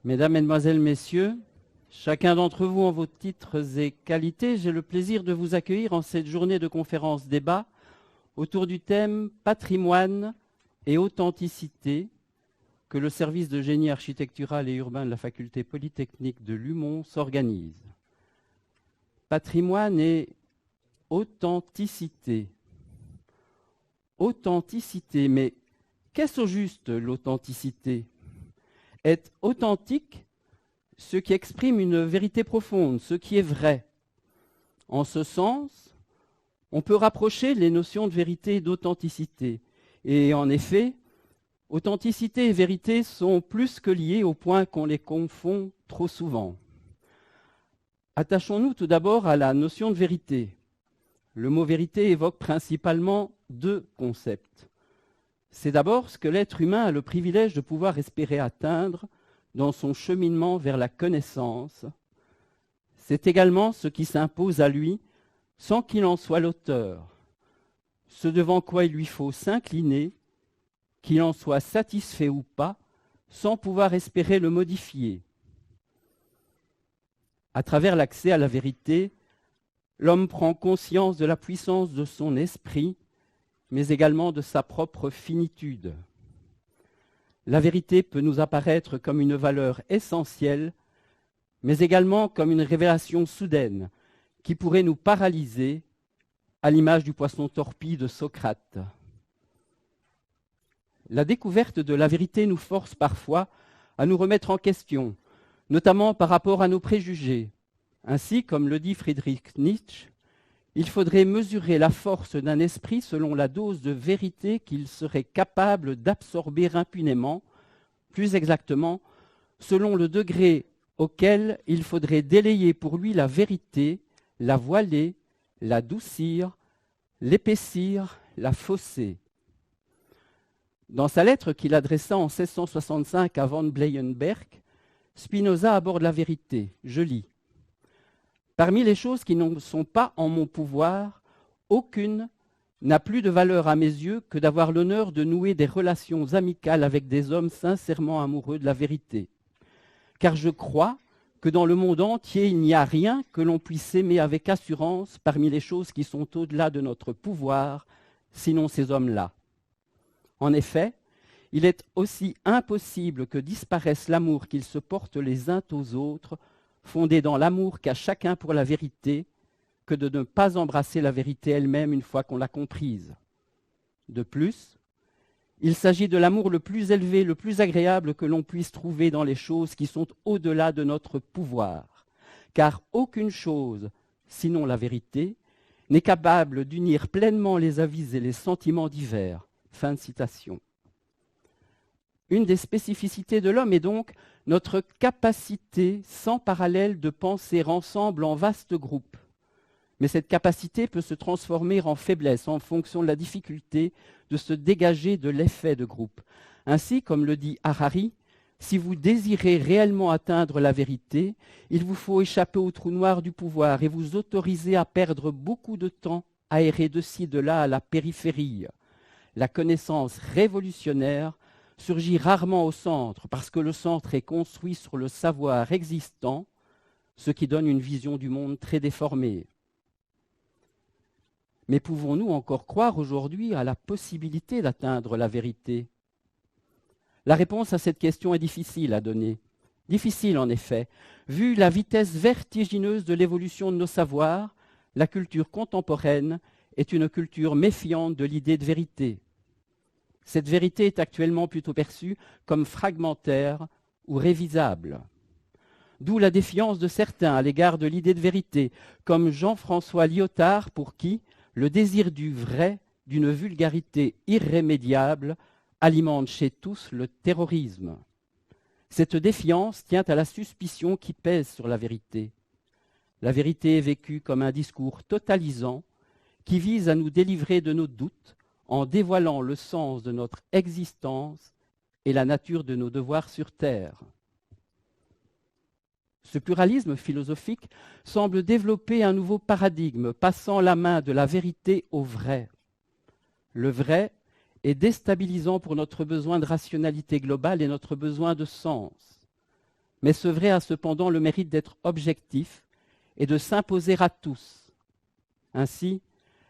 Mesdames, Mesdemoiselles, Messieurs, chacun d'entre vous en vos titres et qualités, j'ai le plaisir de vous accueillir en cette journée de conférence-débat autour du thème « Patrimoine et authenticité » que le service de génie architectural et urbain de la faculté polytechnique de Lumont s'organise. Patrimoine et authenticité. Authenticité, mais qu'est-ce au juste l'authenticité ? Est authentique ce qui exprime une vérité profonde, ce qui est vrai. En ce sens, on peut rapprocher les notions de vérité et d'authenticité. Et en effet, authenticité et vérité sont plus que liées au point qu'on les confond trop souvent. Attachons-nous tout d'abord à la notion de vérité. Le mot vérité évoque principalement deux concepts. C'est d'abord ce que l'être humain a le privilège de pouvoir espérer atteindre dans son cheminement vers la connaissance. C'est également ce qui s'impose à lui sans qu'il en soit l'auteur, ce devant quoi il lui faut s'incliner, qu'il en soit satisfait ou pas, sans pouvoir espérer le modifier. À travers l'accès à la vérité, l'homme prend conscience de la puissance de son esprit, mais également de sa propre finitude. La vérité peut nous apparaître comme une valeur essentielle, mais également comme une révélation soudaine qui pourrait nous paralyser, à l'image du poisson torpille de Socrate. La découverte de la vérité nous force parfois à nous remettre en question, notamment par rapport à nos préjugés. Ainsi, comme le dit Friedrich Nietzsche, il faudrait mesurer la force d'un esprit selon la dose de vérité qu'il serait capable d'absorber impunément, plus exactement, selon le degré auquel il faudrait délayer pour lui la vérité, la voiler, l'adoucir, l'épaissir, la fausser. Dans sa lettre qu'il adressa en 1665 à von Bleyenberg, Spinoza aborde la vérité. Je lis. Parmi les choses qui ne sont pas en mon pouvoir, aucune n'a plus de valeur à mes yeux que d'avoir l'honneur de nouer des relations amicales avec des hommes sincèrement amoureux de la vérité. Car je crois que dans le monde entier, il n'y a rien que l'on puisse aimer avec assurance parmi les choses qui sont au-delà de notre pouvoir, sinon ces hommes-là. En effet, il est aussi impossible que disparaisse l'amour qu'ils se portent les uns aux autres, fondé dans l'amour qu'a chacun pour la vérité, que de ne pas embrasser la vérité elle-même une fois qu'on l'a comprise. De plus, il s'agit de l'amour le plus élevé, le plus agréable que l'on puisse trouver dans les choses qui sont au-delà de notre pouvoir, car aucune chose, sinon la vérité, n'est capable d'unir pleinement les avis et les sentiments divers. Fin de citation. Une des spécificités de l'homme est donc notre capacité sans parallèle de penser ensemble en vastes groupes. Mais cette capacité peut se transformer en faiblesse en fonction de la difficulté de se dégager de l'effet de groupe. Ainsi, comme le dit Harari, si vous désirez réellement atteindre la vérité, il vous faut échapper au trou noir du pouvoir et vous autoriser à perdre beaucoup de temps à errer de ci, de là à la périphérie. La connaissance révolutionnaire surgit rarement au centre, parce que le centre est construit sur le savoir existant, ce qui donne une vision du monde très déformée. Mais pouvons-nous encore croire aujourd'hui à la possibilité d'atteindre la vérité ? La réponse à cette question est difficile à donner. Difficile en effet, vu la vitesse vertigineuse de l'évolution de nos savoirs, la culture contemporaine est une culture méfiante de l'idée de vérité. Cette vérité est actuellement plutôt perçue comme fragmentaire ou révisable. D'où la défiance de certains à l'égard de l'idée de vérité, comme Jean-François Lyotard, pour qui le désir du vrai, d'une vulgarité irrémédiable, alimente chez tous le terrorisme. Cette défiance tient à la suspicion qui pèse sur la vérité. La vérité est vécue comme un discours totalisant qui vise à nous délivrer de nos doutes, en dévoilant le sens de notre existence et la nature de nos devoirs sur Terre. Ce pluralisme philosophique semble développer un nouveau paradigme, passant la main de la vérité au vrai. Le vrai est déstabilisant pour notre besoin de rationalité globale et notre besoin de sens. Mais ce vrai a cependant le mérite d'être objectif et de s'imposer à tous. Ainsi,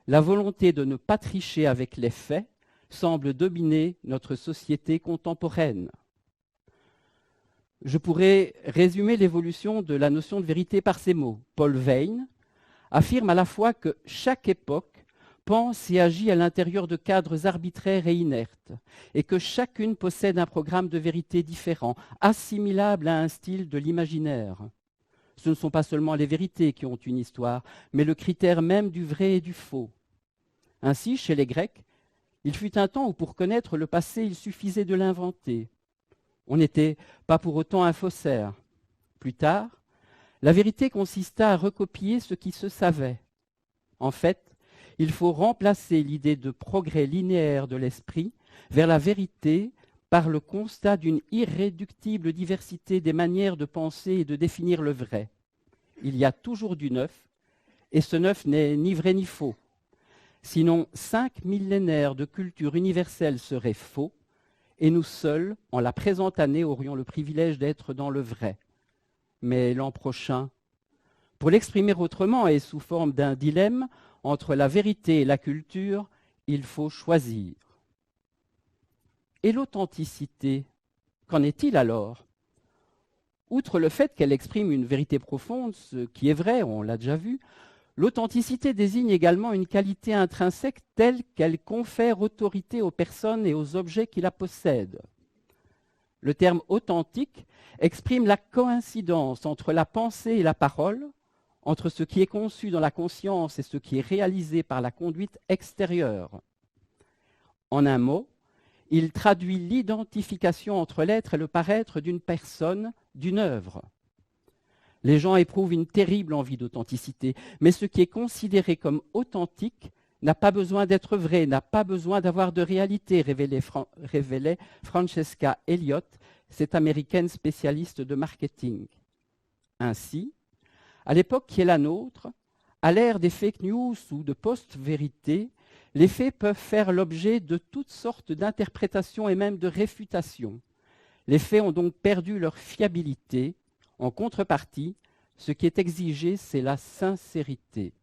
la volonté de ne pas tricher avec les faits semble dominer notre société contemporaine. Je pourrais résumer l'évolution de la notion de vérité par ces mots. Paul Veyne affirme à la fois que chaque époque pense et agit à l'intérieur de cadres arbitraires et inertes, et que chacune possède un programme de vérité différent, assimilable à un style de l'imaginaire. Ce ne sont pas seulement les vérités qui ont une histoire, mais le critère même du vrai et du faux. Ainsi, chez les Grecs, il fut un temps où pour connaître le passé, il suffisait de l'inventer. On n'était pas pour autant un faussaire. Plus tard, la vérité consista à recopier ce qui se savait. En fait, il faut remplacer l'idée de progrès linéaire de l'esprit vers la vérité par le constat d'une irréductible diversité des manières de penser et de définir le vrai. Il y a toujours du neuf, et ce neuf n'est ni vrai ni faux. Sinon, 5 millénaires de culture universelle seraient faux, et nous seuls, en la présente année, aurions le privilège d'être dans le vrai. Mais l'an prochain, pour l'exprimer autrement et sous forme d'un dilemme, entre la vérité et la culture, il faut choisir. Et l'authenticité, qu'en est-il alors? Outre le fait qu'elle exprime une vérité profonde, ce qui est vrai, on l'a déjà vu, l'authenticité désigne également une qualité intrinsèque telle qu'elle confère autorité aux personnes et aux objets qui la possèdent. Le terme authentique exprime la coïncidence entre la pensée et la parole, entre ce qui est conçu dans la conscience et ce qui est réalisé par la conduite extérieure. En un mot, il traduit l'identification entre l'être et le paraître d'une personne, d'une œuvre. Les gens éprouvent une terrible envie d'authenticité, mais ce qui est considéré comme authentique n'a pas besoin d'être vrai, n'a pas besoin d'avoir de réalité, révélait Francesca Elliott, cette américaine spécialiste de marketing. Ainsi, à l'époque qui est la nôtre, à l'ère des fake news ou de post-vérité, les faits peuvent faire l'objet de toutes sortes d'interprétations et même de réfutations. Les faits ont donc perdu leur fiabilité. En contrepartie, ce qui est exigé, c'est la sincérité.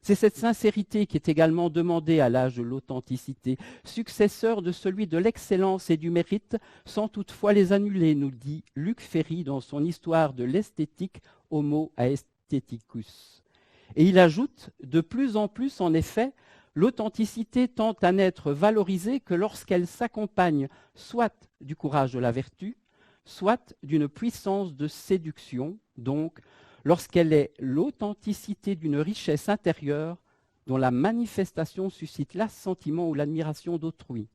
C'est cette sincérité qui est également demandée à l'âge de l'authenticité, successeur de celui de l'excellence et du mérite, sans toutefois les annuler, nous dit Luc Ferry dans son Histoire de l'esthétique, Homo aestheticus. Et il ajoute, de plus en plus, en effet, l'authenticité tend à n'être valorisée que lorsqu'elle s'accompagne soit du courage de la vertu, soit d'une puissance de séduction, donc lorsqu'elle est l'authenticité d'une richesse intérieure dont la manifestation suscite l'assentiment ou l'admiration d'autrui.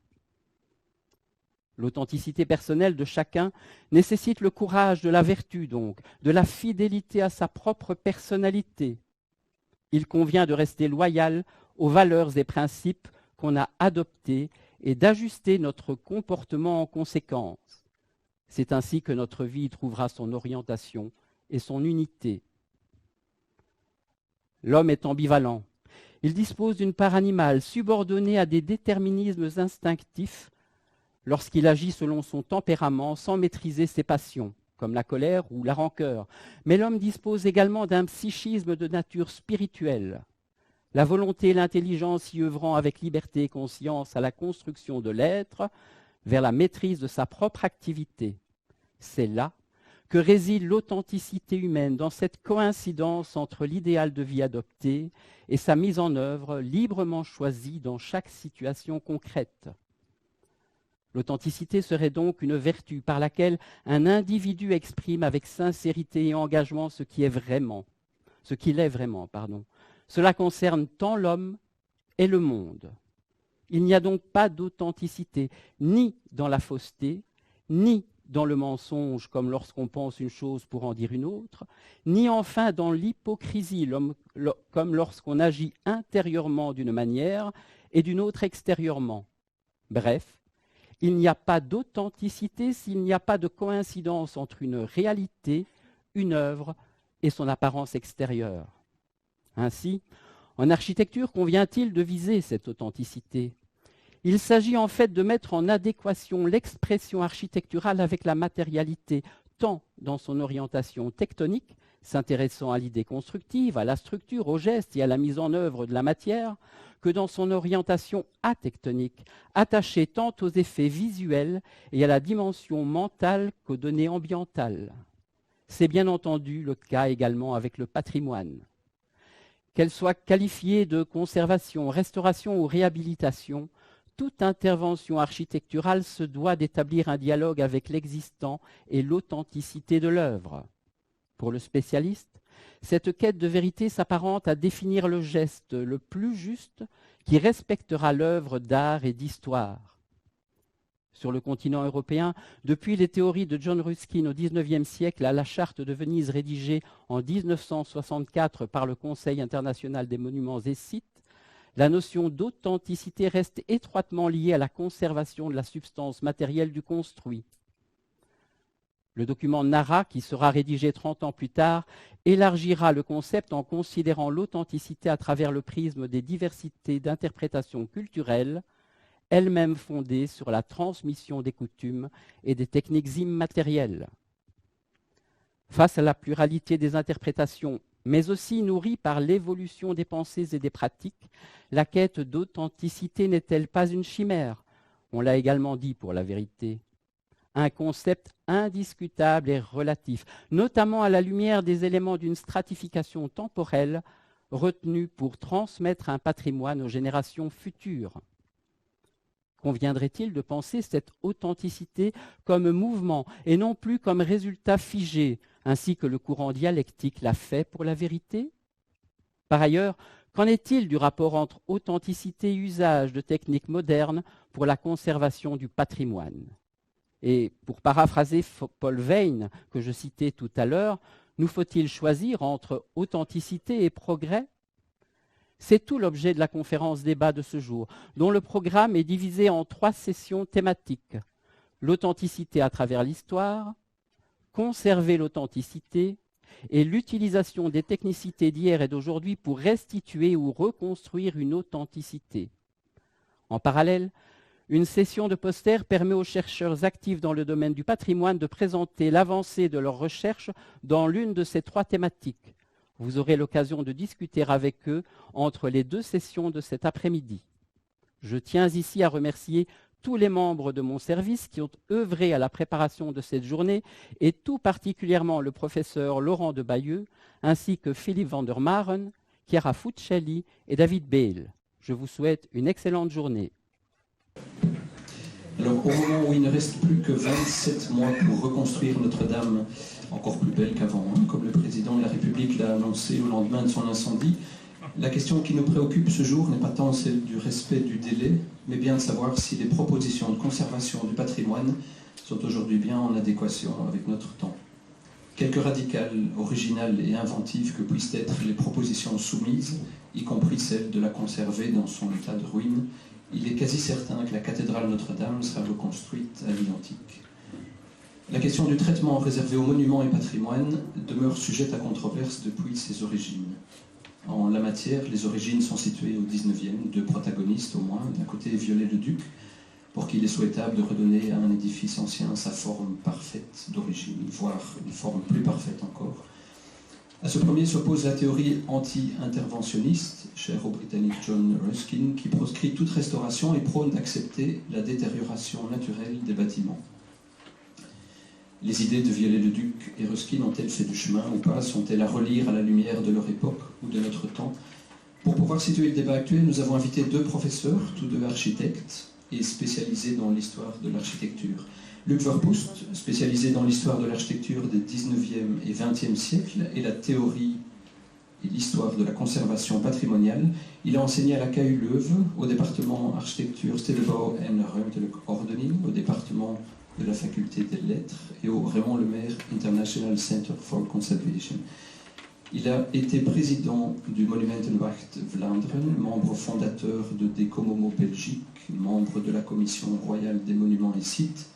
L'authenticité personnelle de chacun nécessite le courage de la vertu, donc, de la fidélité à sa propre personnalité. Il convient de rester loyal aux valeurs et principes qu'on a adoptés et d'ajuster notre comportement en conséquence. C'est ainsi que notre vie trouvera son orientation et son unité. L'homme est ambivalent. Il dispose d'une part animale, subordonnée à des déterminismes instinctifs lorsqu'il agit selon son tempérament sans maîtriser ses passions, comme la colère ou la rancœur. Mais l'homme dispose également d'un psychisme de nature spirituelle. La volonté et l'intelligence y œuvrant avec liberté et conscience à la construction de l'être vers la maîtrise de sa propre activité. C'est là que réside l'authenticité humaine, dans cette coïncidence entre l'idéal de vie adopté et sa mise en œuvre librement choisie dans chaque situation concrète. L'authenticité serait donc une vertu par laquelle un individu exprime avec sincérité et engagement ce qu'il est vraiment. Cela concerne tant l'homme et le monde. Il n'y a donc pas d'authenticité, ni dans la fausseté, ni dans le mensonge, comme lorsqu'on pense une chose pour en dire une autre, ni enfin dans l'hypocrisie, comme lorsqu'on agit intérieurement d'une manière et d'une autre extérieurement. Bref, il n'y a pas d'authenticité s'il n'y a pas de coïncidence entre une réalité, une œuvre et son apparence extérieure. Ainsi, en architecture, convient-il de viser cette authenticité? Il s'agit en fait de mettre en adéquation l'expression architecturale avec la matérialité, tant dans son orientation tectonique, s'intéressant à l'idée constructive, à la structure, au geste et à la mise en œuvre de la matière, que dans son orientation atectonique, attachée tant aux effets visuels et à la dimension mentale qu'aux données ambientales. C'est bien entendu le cas également avec le patrimoine. Qu'elle soit qualifiée de conservation, restauration ou réhabilitation, toute intervention architecturale se doit d'établir un dialogue avec l'existant et l'authenticité de l'œuvre. Pour le spécialiste, cette quête de vérité s'apparente à définir le geste le plus juste qui respectera l'œuvre d'art et d'histoire. Sur le continent européen, depuis les théories de John Ruskin au XIXe siècle à la Charte de Venise rédigée en 1964 par le Conseil international des monuments et sites, la notion d'authenticité reste étroitement liée à la conservation de la substance matérielle du construit. Le document Nara, qui sera rédigé 30 ans plus tard, élargira le concept en considérant l'authenticité à travers le prisme des diversités d'interprétations culturelles, elles-mêmes fondées sur la transmission des coutumes et des techniques immatérielles. Face à la pluralité des interprétations, mais aussi nourrie par l'évolution des pensées et des pratiques, la quête d'authenticité n'est-elle pas une chimère? On l'a également dit pour la vérité. Un concept indiscutable et relatif, notamment à la lumière des éléments d'une stratification temporelle retenue pour transmettre un patrimoine aux générations futures. Conviendrait-il de penser cette authenticité comme mouvement et non plus comme résultat figé, ainsi que le courant dialectique l'a fait pour la vérité? Par ailleurs, qu'en est-il du rapport entre authenticité et usage de techniques modernes pour la conservation du patrimoine? Et pour paraphraser Paul Veyne, que je citais tout à l'heure, nous faut-il choisir entre authenticité et progrès? C'est tout l'objet de la conférence débat de ce jour, dont le programme est divisé en 3 sessions thématiques. L'authenticité à travers l'histoire, conserver l'authenticité et l'utilisation des technicités d'hier et d'aujourd'hui pour restituer ou reconstruire une authenticité. En parallèle, une session de poster permet aux chercheurs actifs dans le domaine du patrimoine de présenter l'avancée de leurs recherches dans l'une de ces 3 thématiques. Vous aurez l'occasion de discuter avec eux entre les 2 sessions de cet après-midi. Je tiens ici à remercier tous les membres de mon service qui ont œuvré à la préparation de cette journée et tout particulièrement le professeur Laurent de Bayeux ainsi que Philippe van der Maren, Chiara Fuccelli et David Bale. Je vous souhaite une excellente journée. Alors, au moment où il ne reste plus que 27 mois pour reconstruire Notre-Dame encore plus belle qu'avant, comme le président de la République l'a annoncé au lendemain de son incendie, la question qui nous préoccupe ce jour n'est pas tant celle du respect du délai, mais bien de savoir si les propositions de conservation du patrimoine sont aujourd'hui bien en adéquation avec notre temps. Quelque radicales, originales et inventives que puissent être les propositions soumises, y compris celle de la conserver dans son état de ruine, il est quasi certain que la cathédrale Notre-Dame sera reconstruite à l'identique. La question du traitement réservé aux monuments et patrimoines demeure sujette à controverse depuis ses origines. En la matière, les origines sont situées au XIXe, 2 protagonistes au moins. D'un côté, Viollet-le-Duc, pour qui il est souhaitable de redonner à un édifice ancien sa forme parfaite d'origine, voire une forme plus parfaite encore. À ce premier s'oppose la théorie anti-interventionniste, chère au Britannique John Ruskin, qui proscrit toute restauration et prône d'accepter la détérioration naturelle des bâtiments. Les idées de Viollet-le-Duc et Ruskin ont-elles fait du chemin ou pas? Sont-elles à relire à la lumière de leur époque ou de notre temps? Pour pouvoir situer le débat actuel, nous avons invité 2 professeurs, tous 2 architectes et spécialisés dans l'histoire de l'architecture. Luc Verpoest, spécialisé dans l'histoire de l'architecture des 19e et 20e siècles et la théorie et l'histoire de la conservation patrimoniale, il a enseigné à la KU Leuven, au département architecture, stedenbouw en ruimtelijke ordening, au département de la faculté des lettres et au Raymond Lemaire International Center for Conservation. Il a été président du Monumentenwacht Vlaanderen, membre fondateur de Decomomo Belgique, membre de la Commission royale des monuments et sites.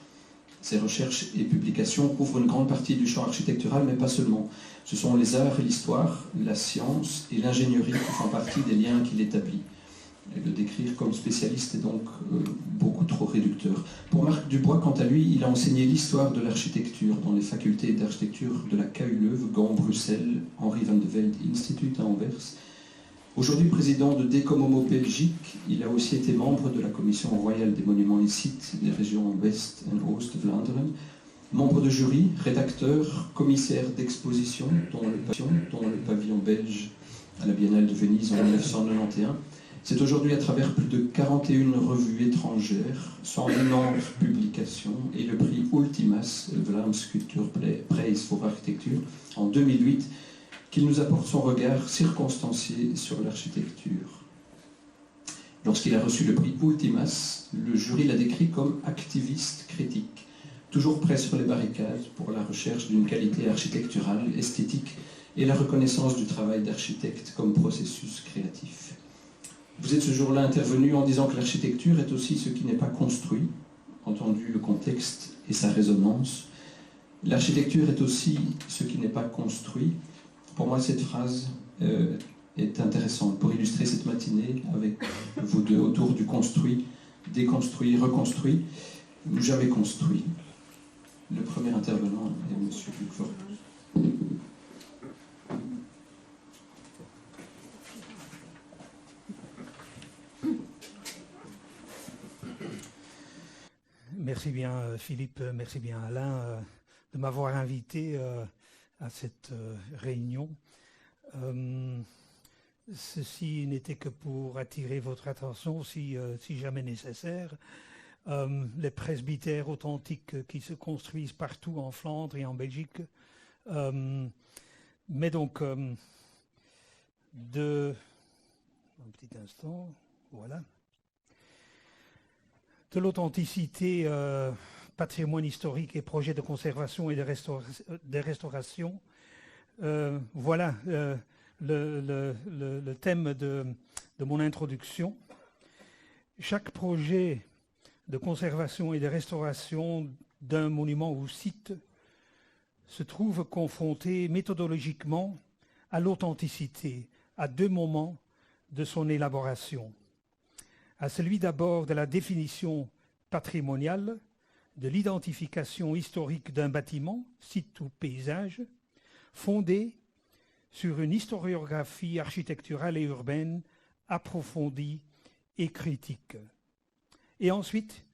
Ses recherches et publications couvrent une grande partie du champ architectural, mais pas seulement. Ce sont les arts et l'histoire, la science et l'ingénierie qui font partie des liens qu'il établit. Et le décrire comme spécialiste est donc beaucoup trop réducteur. Pour Marc Dubois, quant à lui, il a enseigné l'histoire de l'architecture dans les facultés d'architecture de la KU Leuven, Gand, Bruxelles, Henri van de Velde Institute à Anvers. Aujourd'hui président de Decomomo Belgique, il a aussi été membre de la Commission royale des monuments et sites des régions West et Oost-Vlaanderen, membre de jury, rédacteur, commissaire d'exposition, dont le pavillon belge à la Biennale de Venise en 1991. C'est aujourd'hui à travers plus de 41 revues étrangères, 190 publications et le prix Ultimas, Vlaams Cultuurprijs pour architecture, en 2008, qu'il nous apporte son regard circonstancié sur l'architecture. Lorsqu'il a reçu le prix Ultimas, le jury l'a décrit comme activiste critique, toujours prêt sur les barricades pour la recherche d'une qualité architecturale, esthétique et la reconnaissance du travail d'architecte comme processus créatif. Vous êtes ce jour-là intervenu en disant que l'architecture est aussi ce qui n'est pas construit, entendu le contexte et sa résonance. L'architecture est aussi ce qui n'est pas construit. Pour moi, cette phrase est intéressante pour illustrer cette matinée avec vous deux autour du construit, déconstruit, reconstruit, ou jamais construit. Le premier intervenant est M. Luc Fortus. Merci bien Philippe, merci bien Alain de m'avoir invité à cette réunion. Ceci n'était que pour attirer votre attention, si jamais nécessaire. Les presbytères authentiques qui se construisent partout en Flandre et en Belgique. Mais donc, un petit instant, voilà. De l'authenticité, patrimoine historique et projet de conservation et de restauration. Voilà le thème de mon introduction. Chaque projet de conservation et de restauration d'un monument ou site se trouve confronté méthodologiquement à l'authenticité, à deux moments de son élaboration. À celui d'abord de la définition patrimoniale, de l'identification historique d'un bâtiment, site ou paysage, fondée sur une historiographie architecturale et urbaine approfondie et critique. Et ensuite,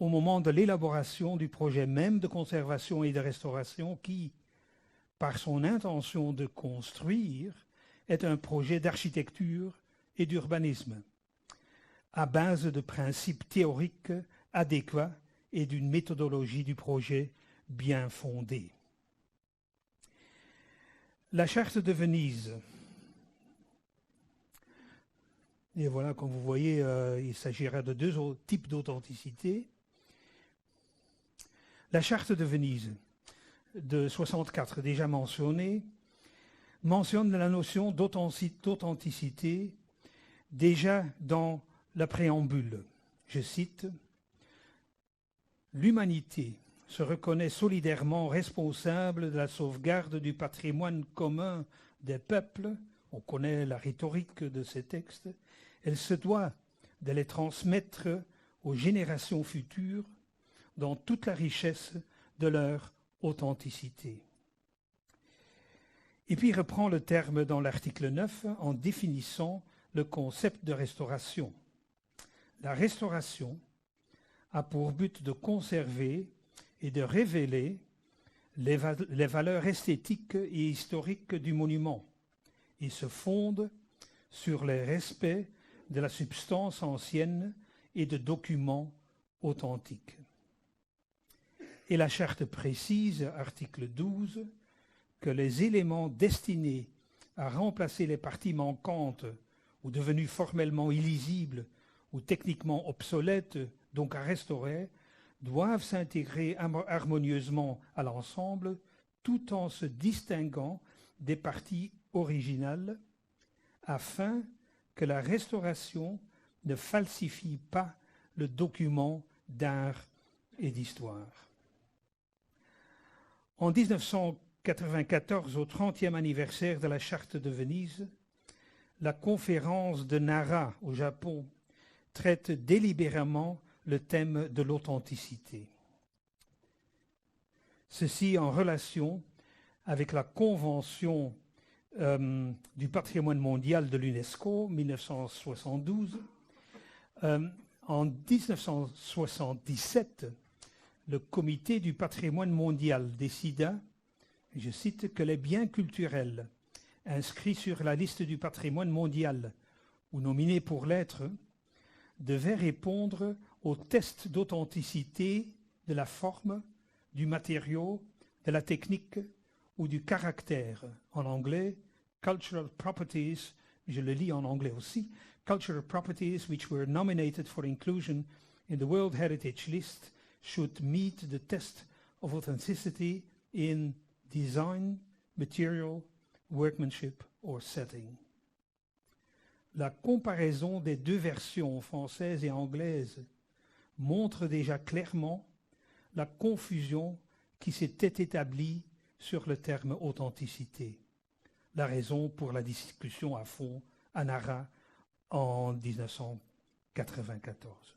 au moment de l'élaboration du projet même de conservation et de restauration qui, par son intention de construire, est un projet d'architecture et d'urbanisme, à base de principes théoriques adéquats et d'une méthodologie du projet bien fondée. La Charte de Venise. Et voilà, comme vous voyez, il s'agira de deux autres types d'authenticité. La Charte de Venise de 64, déjà mentionnée, mentionne la notion d'authenticité déjà dans la préambule. Je cite, « L'humanité se reconnaît solidairement responsable de la sauvegarde du patrimoine commun des peuples. » On connaît la rhétorique de ces textes. Elle se doit de les transmettre aux générations futures dans toute la richesse de leur authenticité. Et puis il reprend le terme dans l'article 9 en définissant le concept de restauration. La restauration a pour but de conserver et de révéler les valeurs esthétiques et historiques du monument et se fonde sur le respect de la substance ancienne et de documents authentiques. Et la charte précise, article 12, que les éléments destinés à remplacer les parties manquantes ou devenues formellement illisibles ou techniquement obsolètes, donc à restaurer, doivent s'intégrer harmonieusement à l'ensemble tout en se distinguant des parties originales afin que la restauration ne falsifie pas le document d'art et d'histoire. En 1994, au 30e anniversaire de la Charte de Venise, la conférence de Nara au Japon traite délibérément le thème de l'authenticité. Ceci en relation avec la Convention du patrimoine mondial de l'UNESCO, 1972. En 1977, le Comité du patrimoine mondial décida, je cite, que les biens culturels inscrits sur la liste du patrimoine mondial ou nominés pour l'être devaient répondre aux tests d'authenticité de la forme, du matériau, de la technique ou du caractère. En anglais, cultural properties, je le lis en anglais aussi, cultural properties which were nominated for inclusion in the World Heritage List should meet the test of authenticity in design, material, workmanship or setting. La comparaison des deux versions française et anglaise montre déjà clairement la confusion qui s'était établie sur le terme authenticité. La raison pour la discussion à fond à Nara en 1994.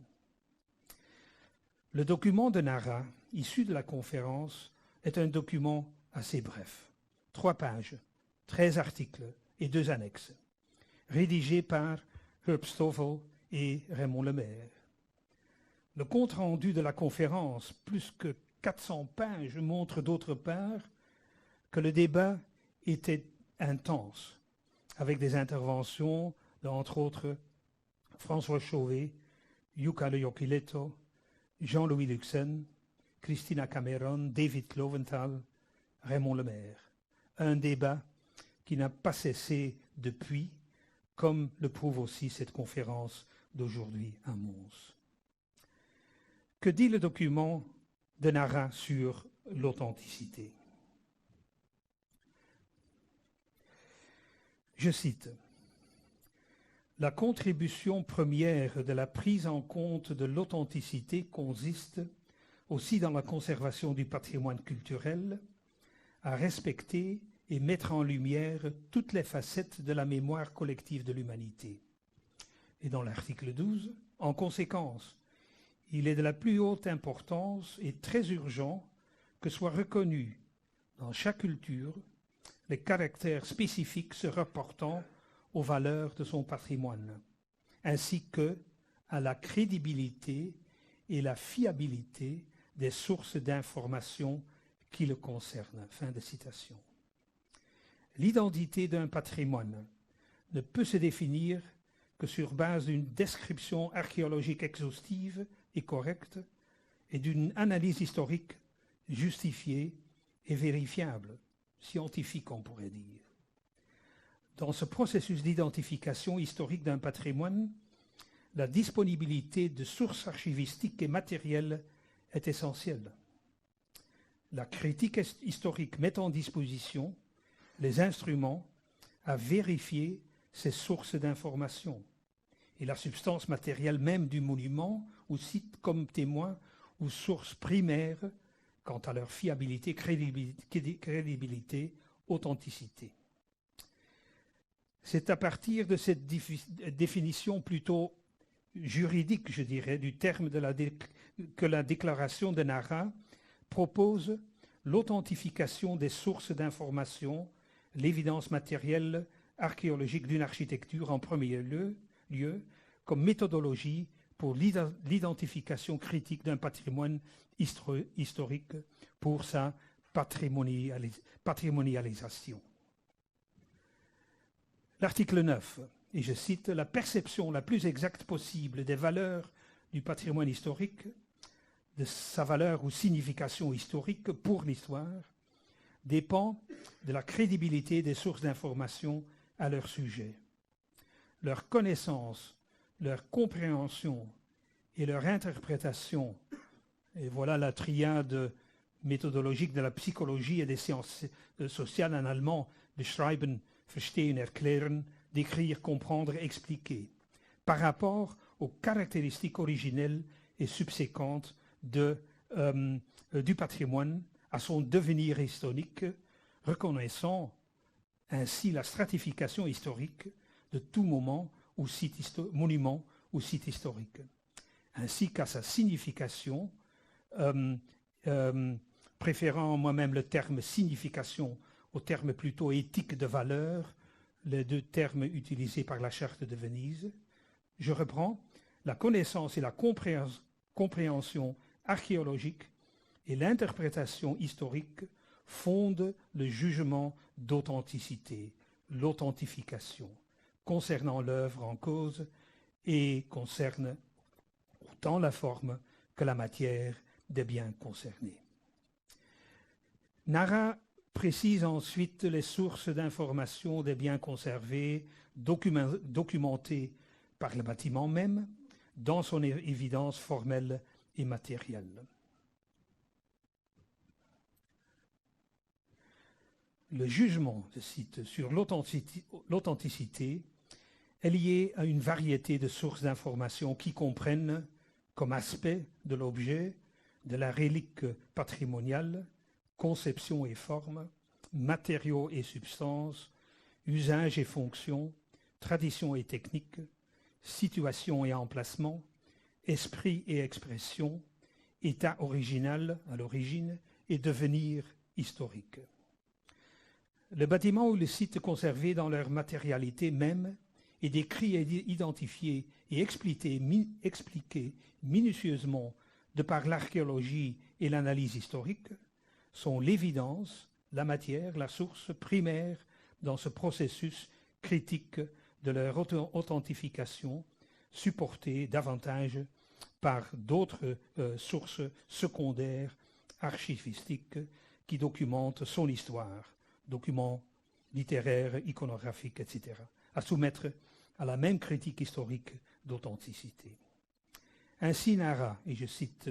Le document de Nara, issu de la conférence, est un document assez bref. 3 pages, 13 articles et 2 annexes, rédigé par Herb Stoffel et Raymond Lemaire. Le compte-rendu de la conférence, plus que 400 pages, montre d'autre part que le débat était intense, avec des interventions d'entre autres François Chauvet, Jukka Lojokiletto, Jean-Louis Luxen, Christina Cameron, David Lowenthal, Raymond Lemaire. Un débat qui n'a pas cessé depuis, comme le prouve aussi cette conférence d'aujourd'hui à Mons. Que dit le document de Nara sur l'authenticité? Je cite. La contribution première de la prise en compte de l'authenticité consiste aussi dans la conservation du patrimoine culturel, à respecter et mettre en lumière toutes les facettes de la mémoire collective de l'humanité. Et dans l'article 12, en conséquence, il est de la plus haute importance et très urgent que soient reconnus dans chaque culture les caractères spécifiques se rapportant aux valeurs de son patrimoine, ainsi que à la crédibilité et la fiabilité des sources d'information qui le concernent. Fin de citation. L'identité d'un patrimoine ne peut se définir que sur base d'une description archéologique exhaustive et correcte et d'une analyse historique justifiée et vérifiable, scientifique on pourrait dire. Dans ce processus d'identification historique d'un patrimoine, la disponibilité de sources archivistiques et matérielles est essentielle. La critique historique met en disposition les instruments à vérifier ces sources d'information et la substance matérielle même du monument ou site comme témoin ou source primaire quant à leur fiabilité, crédibilité, authenticité. C'est à partir de cette définition plutôt juridique, je dirais, du terme que la déclaration de Nara propose l'authentification des sources d'information, l'évidence matérielle archéologique d'une architecture en premier lieu comme méthodologie pour l'identification critique d'un patrimoine historique pour sa patrimonialisation. L'article 9, et je cite, « La perception la plus exacte possible des valeurs du patrimoine historique, de sa valeur ou signification historique pour l'histoire, dépend de la crédibilité des sources d'information à leur sujet. Leur connaissance, leur compréhension et leur interprétation, et voilà la triade méthodologique de la psychologie et des sciences sociales en allemand, beschreiben, verstehen, erklären, d'écrire, comprendre, expliquer, par rapport aux caractéristiques originelles et subséquentes du patrimoine, à son devenir historique, reconnaissant ainsi la stratification historique de tout monument ou site historique, ainsi qu'à sa signification, préférant moi-même le terme signification au terme plutôt éthique de valeur, les deux termes utilisés par la Charte de Venise. Je reprends: la connaissance et la compréhension archéologique et l'interprétation historique fondent le jugement d'authenticité, l'authentification, concernant l'œuvre en cause et concerne autant la forme que la matière des biens concernés. Nara précise ensuite les sources d'information des biens conservés, documentés par le bâtiment même, dans son évidence formelle et matérielle. Le jugement, je cite, sur l'authenticité est lié à une variété de sources d'information qui comprennent comme aspect de l'objet, de la relique patrimoniale, conception et forme, matériaux et substances, usages et fonctions, traditions et techniques, situation et emplacement, esprit et expression, état original à l'origine et devenir historique. Le bâtiment ou le site conservé dans leur matérialité même est décrit et identifié et expliqué minutieusement de par l'archéologie et l'analyse historique, sont l'évidence, la matière, la source primaire dans ce processus critique de leur authentification, supportée davantage par d'autres sources secondaires archivistiques qui documentent son histoire, documents littéraires, iconographiques, etc., à soumettre à la même critique historique d'authenticité. Ainsi, Nara, et je cite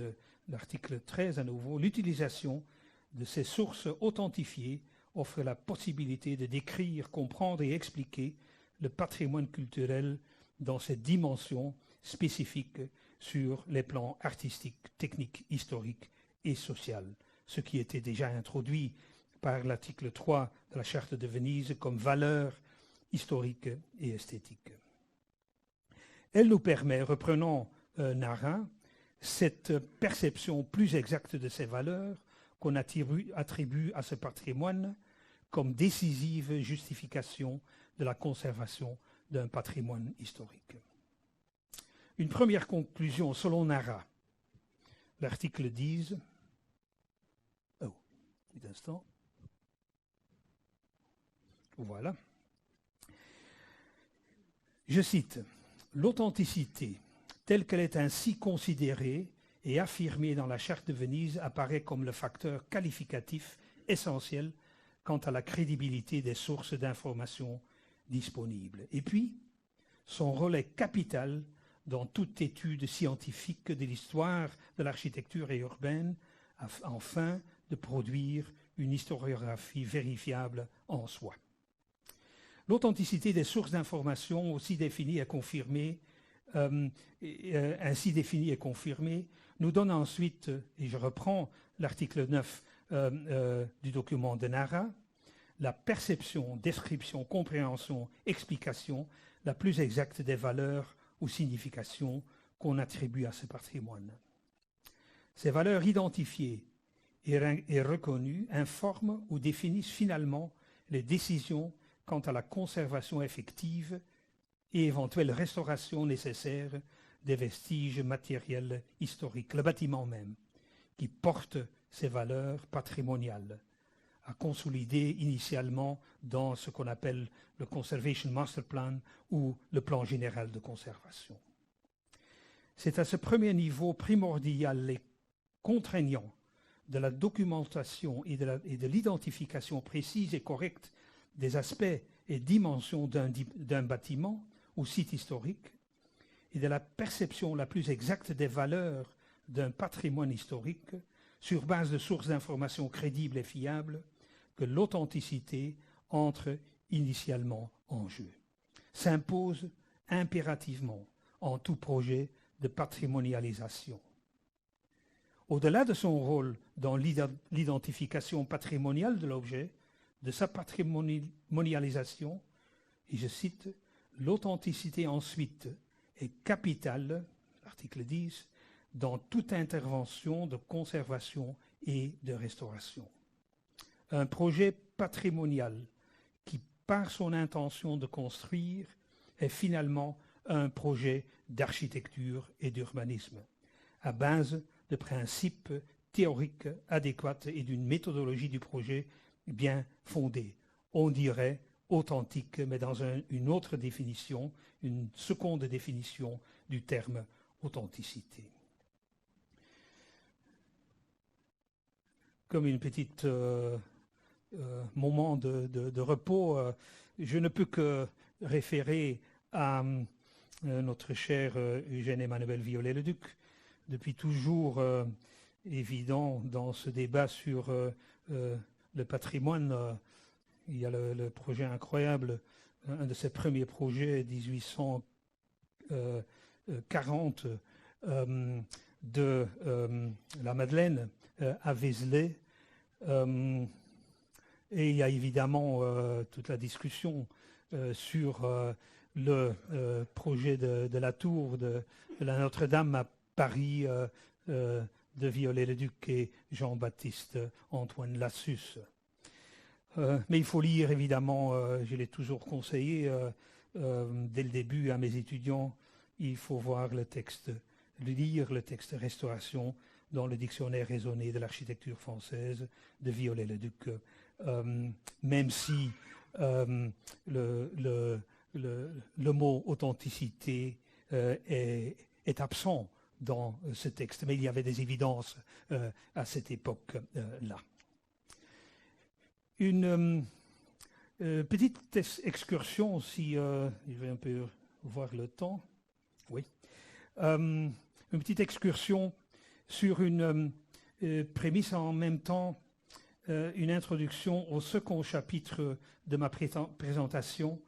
l'article 13 à nouveau, l'utilisation de ces sources authentifiées offre la possibilité de décrire, comprendre et expliquer le patrimoine culturel dans ses dimensions spécifiques sur les plans artistiques, techniques, historiques et social, ce qui était déjà introduit par l'article 3 de la Charte de Venise comme valeur historique et esthétique. Elle nous permet, reprenant Nara, cette perception plus exacte de ces valeurs qu'on attribue à ce patrimoine comme décisive justification de la conservation d'un patrimoine historique. Une première conclusion selon Nara. L'article 10. Petit instant. Voilà. Je cite: l'authenticité, telle qu'elle est ainsi considérée et affirmée dans la Charte de Venise, apparaît comme le facteur qualificatif essentiel quant à la crédibilité des sources d'information disponibles. Et puis, son rôle est capital dans toute étude scientifique de l'histoire de l'architecture et urbaine, afin de produire une historiographie vérifiable en soi. L'authenticité des sources d'information ainsi définies et confirmées nous donne ensuite, et je reprends l'article 9 du document de Nara, la perception, description, compréhension, explication la plus exacte des valeurs ou significations qu'on attribue à ce patrimoine. Ces valeurs identifiées et reconnues informent ou définissent finalement les décisions quant à la conservation effective et éventuelle restauration nécessaire des vestiges matériels historiques, le bâtiment même, qui porte ces valeurs patrimoniales, à consolider initialement dans ce qu'on appelle le Conservation Master Plan ou le plan général de conservation. C'est à ce premier niveau primordial et contraignant de la documentation et de l'identification précise et correcte des aspects et dimensions d'un bâtiment ou site historique et de la perception la plus exacte des valeurs d'un patrimoine historique sur base de sources d'informations crédibles et fiables que l'authenticité entre initialement en jeu, s'impose impérativement en tout projet de patrimonialisation. Au-delà de son rôle dans l'identification patrimoniale de l'objet, de sa patrimonialisation, et je cite, L'authenticité ensuite est capitale, l'article 10, dans toute intervention de conservation et de restauration. Un projet patrimonial qui, par son intention de construire, est finalement un projet d'architecture et d'urbanisme, à base de principes théoriques adéquats et d'une méthodologie du projet bien fondée. On dirait authentique, mais dans une autre définition, une seconde définition du terme authenticité. Comme une petite moment de repos, je ne peux que référer à notre cher Eugène Emmanuel Viollet-le-Duc, depuis toujours évident dans ce débat sur le patrimoine. Il y a le projet incroyable, un de ses premiers projets, 1840, de la Madeleine à Vézelay. Et il y a évidemment toute la discussion sur le projet de la tour de la Notre-Dame à Paris de Viollet-le-Duc et Jean-Baptiste Antoine Lassus. Mais il faut lire, évidemment, je l'ai toujours conseillé dès le début à mes étudiants, il faut voir lire le texte Restauration dans le dictionnaire raisonné de l'architecture française de Viollet-le-Duc, même si le mot authenticité est absent dans ce texte, mais il y avait des évidences à cette époque-là. Une petite excursion, si je vais un peu voir le temps, oui, une petite excursion sur une prémisse en même temps, une introduction au second chapitre de ma présentation,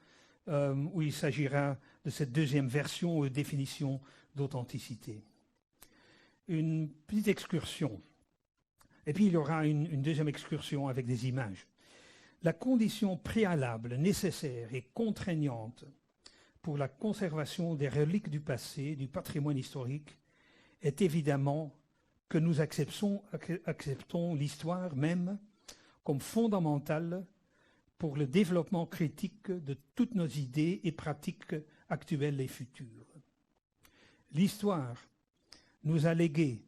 où il s'agira de cette deuxième version ou définition d'authenticité. Une petite excursion. Et puis il y aura une deuxième excursion avec des images. La condition préalable, nécessaire et contraignante pour la conservation des reliques du passé, du patrimoine historique, est évidemment que nous acceptons l'histoire même comme fondamentale pour le développement critique de toutes nos idées et pratiques actuelles et futures. L'histoire nous a légué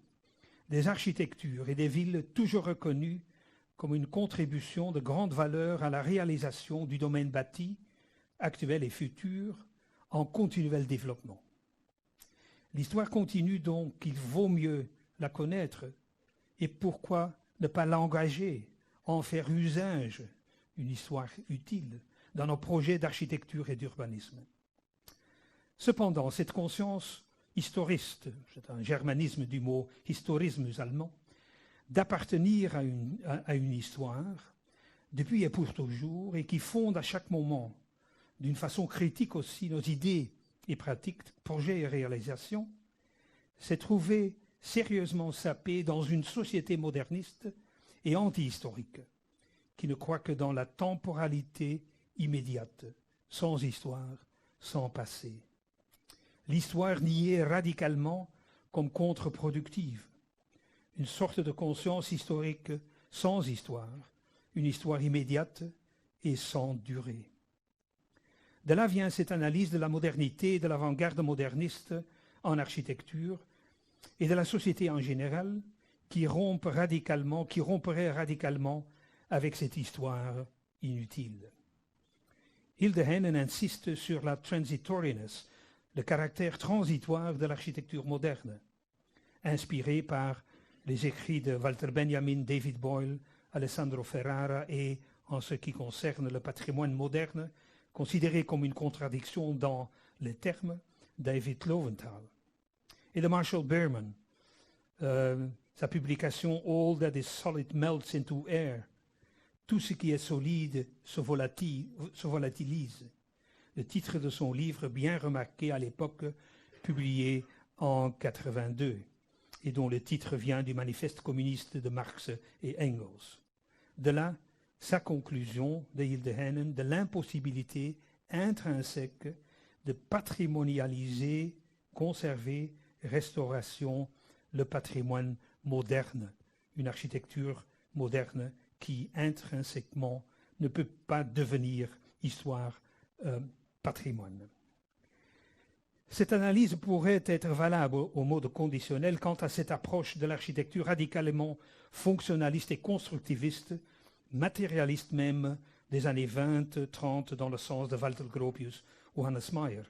des architectures et des villes toujours reconnues comme une contribution de grande valeur à la réalisation du domaine bâti, actuel et futur, en continuel développement. L'histoire continue donc, il vaut mieux la connaître, et pourquoi ne pas l'engager, en faire usage, une histoire utile, dans nos projets d'architecture et d'urbanisme. Cependant, cette conscience historiste, c'est un germanisme du mot historisme allemand, d'appartenir à une histoire, depuis et pour toujours, et qui fonde à chaque moment, d'une façon critique aussi, nos idées et pratiques, projets et réalisations, s'est trouvée sérieusement sapée dans une société moderniste et anti-historique, qui ne croit que dans la temporalité immédiate, sans histoire, sans passé. L'histoire niée radicalement comme contre-productive, une sorte de conscience historique sans histoire, une histoire immédiate et sans durée. De là vient cette analyse de la modernité et de l'avant-garde moderniste en architecture et de la société en général qui romperait radicalement avec cette histoire inutile. Hilde Heinen insiste sur la transitoriness, le caractère transitoire de l'architecture moderne, inspirée par les écrits de Walter Benjamin, David Boyle, Alessandro Ferrara et, en ce qui concerne le patrimoine moderne, considéré comme une contradiction dans les termes, David Lowenthal. Et de Marshall Berman, sa publication All that is solid melts into air. Tout ce qui est solide se volatilise. Le titre de son livre bien remarqué à l'époque, publié en 1982, et dont le titre vient du manifeste communiste de Marx et Engels. De là, sa conclusion de Hilde Heinen de l'impossibilité intrinsèque de patrimonialiser, conserver, restauration le patrimoine moderne, une architecture moderne qui intrinsèquement ne peut pas devenir histoire patrimoine. Cette analyse pourrait être valable au mode conditionnel quant à cette approche de l'architecture radicalement fonctionnaliste et constructiviste, matérialiste même, des années 20-30 dans le sens de Walter Gropius ou Hannes Meyer,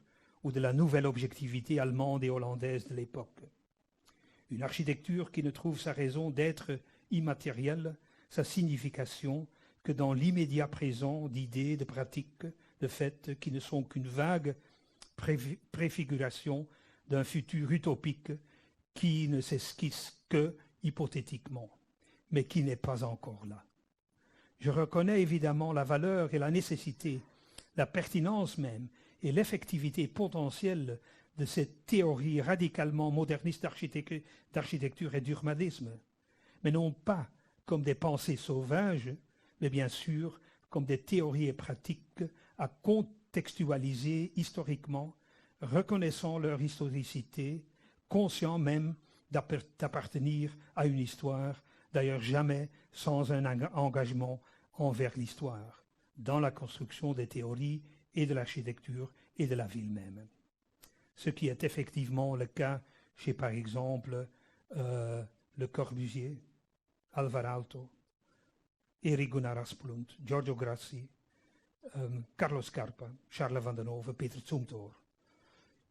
ou de la nouvelle objectivité allemande et hollandaise de l'époque. Une architecture qui ne trouve sa raison d'être immatérielle, sa signification, que dans l'immédiat présent d'idées, de pratiques, de faits qui ne sont qu'une vague préfiguration d'un futur utopique qui ne s'esquisse que hypothétiquement, mais qui n'est pas encore là. Je reconnais évidemment la valeur et la nécessité, la pertinence même, et l'effectivité potentielle de cette théorie radicalement moderniste d'architecture et d'urbanisme, mais non pas comme des pensées sauvages, mais bien sûr comme des théories et pratiques à contextualiser historiquement, reconnaissant leur historicité, conscients même d'appartenir à une histoire, d'ailleurs jamais sans un engagement envers l'histoire, dans la construction des théories et de l'architecture et de la ville même. Ce qui est effectivement le cas chez, par exemple, Le Corbusier, Alvar Aalto, Erik Gunnar Asplund, Giorgio Grassi, Carlos Scarpa, Charles van den Hove, Peter Zumthor.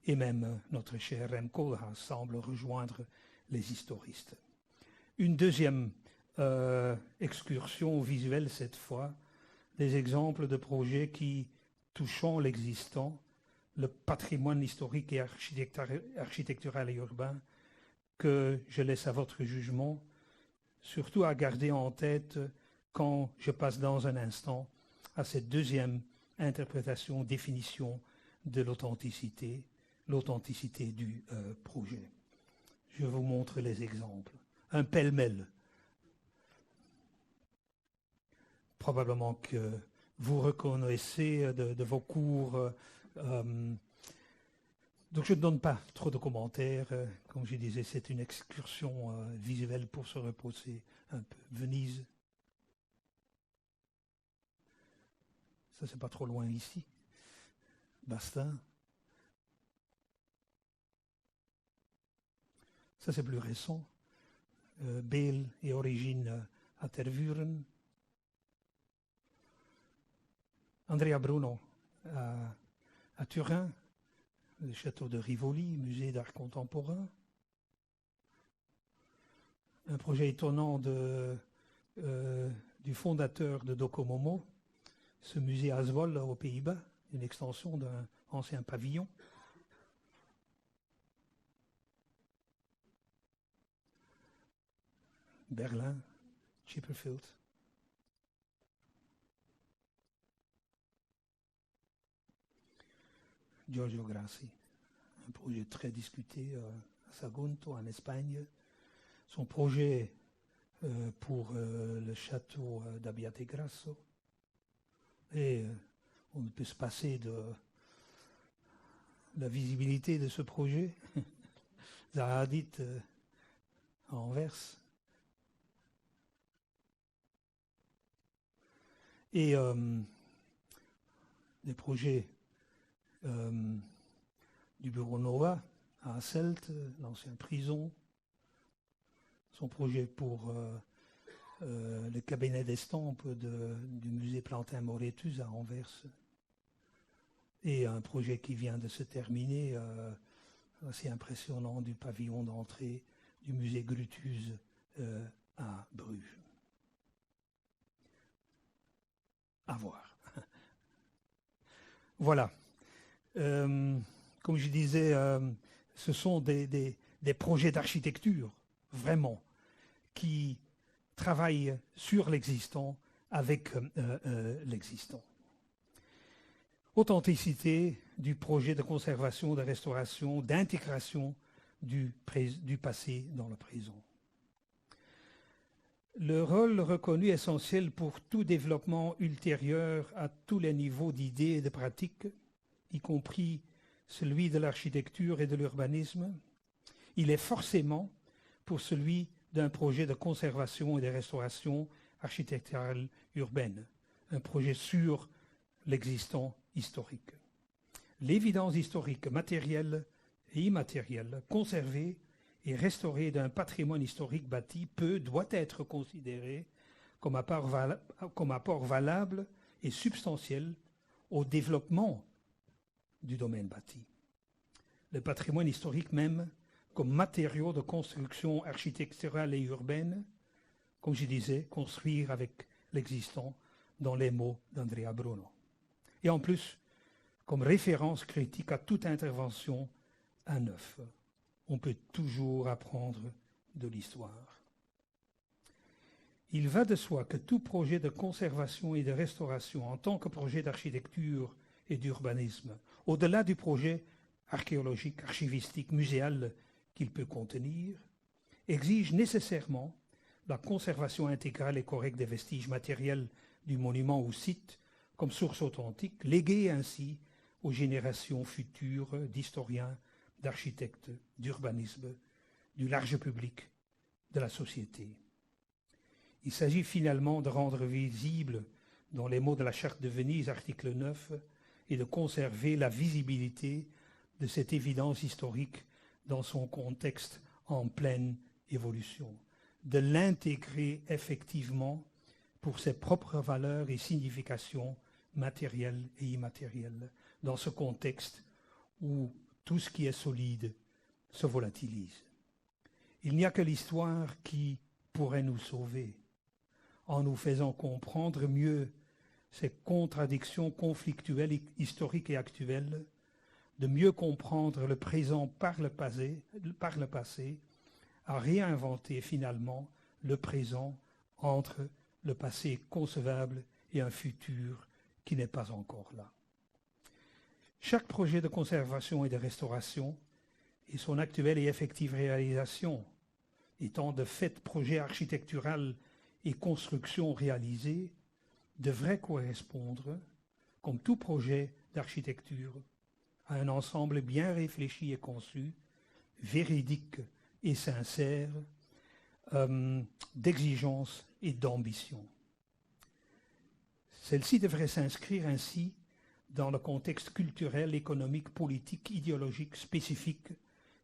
Et même notre cher Rem Koolhaas semble rejoindre les historistes. Une deuxième excursion visuelle cette fois, des exemples de projets qui, touchant l'existant, le patrimoine historique et architectural et urbain, que je laisse à votre jugement, surtout à garder en tête quand je passe dans un instant à cette deuxième interprétation, définition de l'authenticité du projet. Je vous montre les exemples. Un pêle-mêle. Probablement que vous reconnaissez de vos cours. Donc je ne donne pas trop de commentaires. Comme je disais, c'est une excursion visuelle pour se reposer un peu. Venise. Ça, c'est pas trop loin ici. Bastin. Ça, c'est plus récent. Beel et origine à Tervuren. Andrea Bruno à Turin, le château de Rivoli, musée d'art contemporain. Un projet étonnant du fondateur de Docomomo, ce musée à Zwolle aux Pays-Bas, une extension d'un ancien pavillon. Berlin, Chipperfield. Giorgio Grassi, un projet très discuté à Sagunto, en Espagne. Son projet pour le château d'Abbiategrasso. Et on ne peut se passer de la visibilité de ce projet. Zaha Hadid à Anvers. Et des projets du bureau Nova à Hasselt, l'ancienne prison, son projet pour le cabinet d'estampes du musée Plantin-Moretus à Anvers, et un projet qui vient de se terminer, assez impressionnant, du pavillon d'entrée du musée Gruthuse à Bruges. À voir. Voilà. Comme je disais, ce sont des projets d'architecture, vraiment, qui travaillent sur l'existant, avec l'existant. Authenticité du projet de conservation, de restauration, d'intégration du passé dans le présent. Le rôle reconnu essentiel pour tout développement ultérieur à tous les niveaux d'idées et de pratiques, y compris celui de l'architecture et de l'urbanisme, il est forcément pour celui d'un projet de conservation et de restauration architecturale urbaine, un projet sur l'existant historique. L'évidence historique matérielle et immatérielle, conservée et restaurée d'un patrimoine historique bâti doit être considérée comme apport valable et substantiel au développement du domaine bâti. Le patrimoine historique même comme matériau de construction architecturale et urbaine, comme je disais, construire avec l'existant dans les mots d'Andrea Bruno. Et en plus, comme référence critique à toute intervention à neuf. On peut toujours apprendre de l'histoire. Il va de soi que tout projet de conservation et de restauration en tant que projet d'architecture et d'urbanisme, au-delà du projet archéologique, archivistique, muséal qu'il peut contenir, exige nécessairement la conservation intégrale et correcte des vestiges matériels du monument ou site comme source authentique, léguée ainsi aux générations futures d'historiens, d'architectes, d'urbanisme, du large public, de la société. Il s'agit finalement de rendre visible, dans les mots de la Charte de Venise, article 9, et de conserver la visibilité de cette évidence historique dans son contexte en pleine évolution, de l'intégrer effectivement pour ses propres valeurs et significations matérielles et immatérielles, dans ce contexte où tout ce qui est solide se volatilise. Il n'y a que l'histoire qui pourrait nous sauver, en nous faisant comprendre mieux ces contradictions conflictuelles, historiques et actuelles, de mieux comprendre le présent par le passé, à réinventer finalement le présent entre le passé concevable et un futur qui n'est pas encore là. Chaque projet de conservation et de restauration et son actuelle et effective réalisation étant de fait projet architectural et construction réalisée devrait correspondre, comme tout projet d'architecture, à un ensemble bien réfléchi et conçu, véridique et sincère, d'exigence et d'ambition. Celle-ci devrait s'inscrire ainsi dans le contexte culturel, économique, politique, idéologique spécifique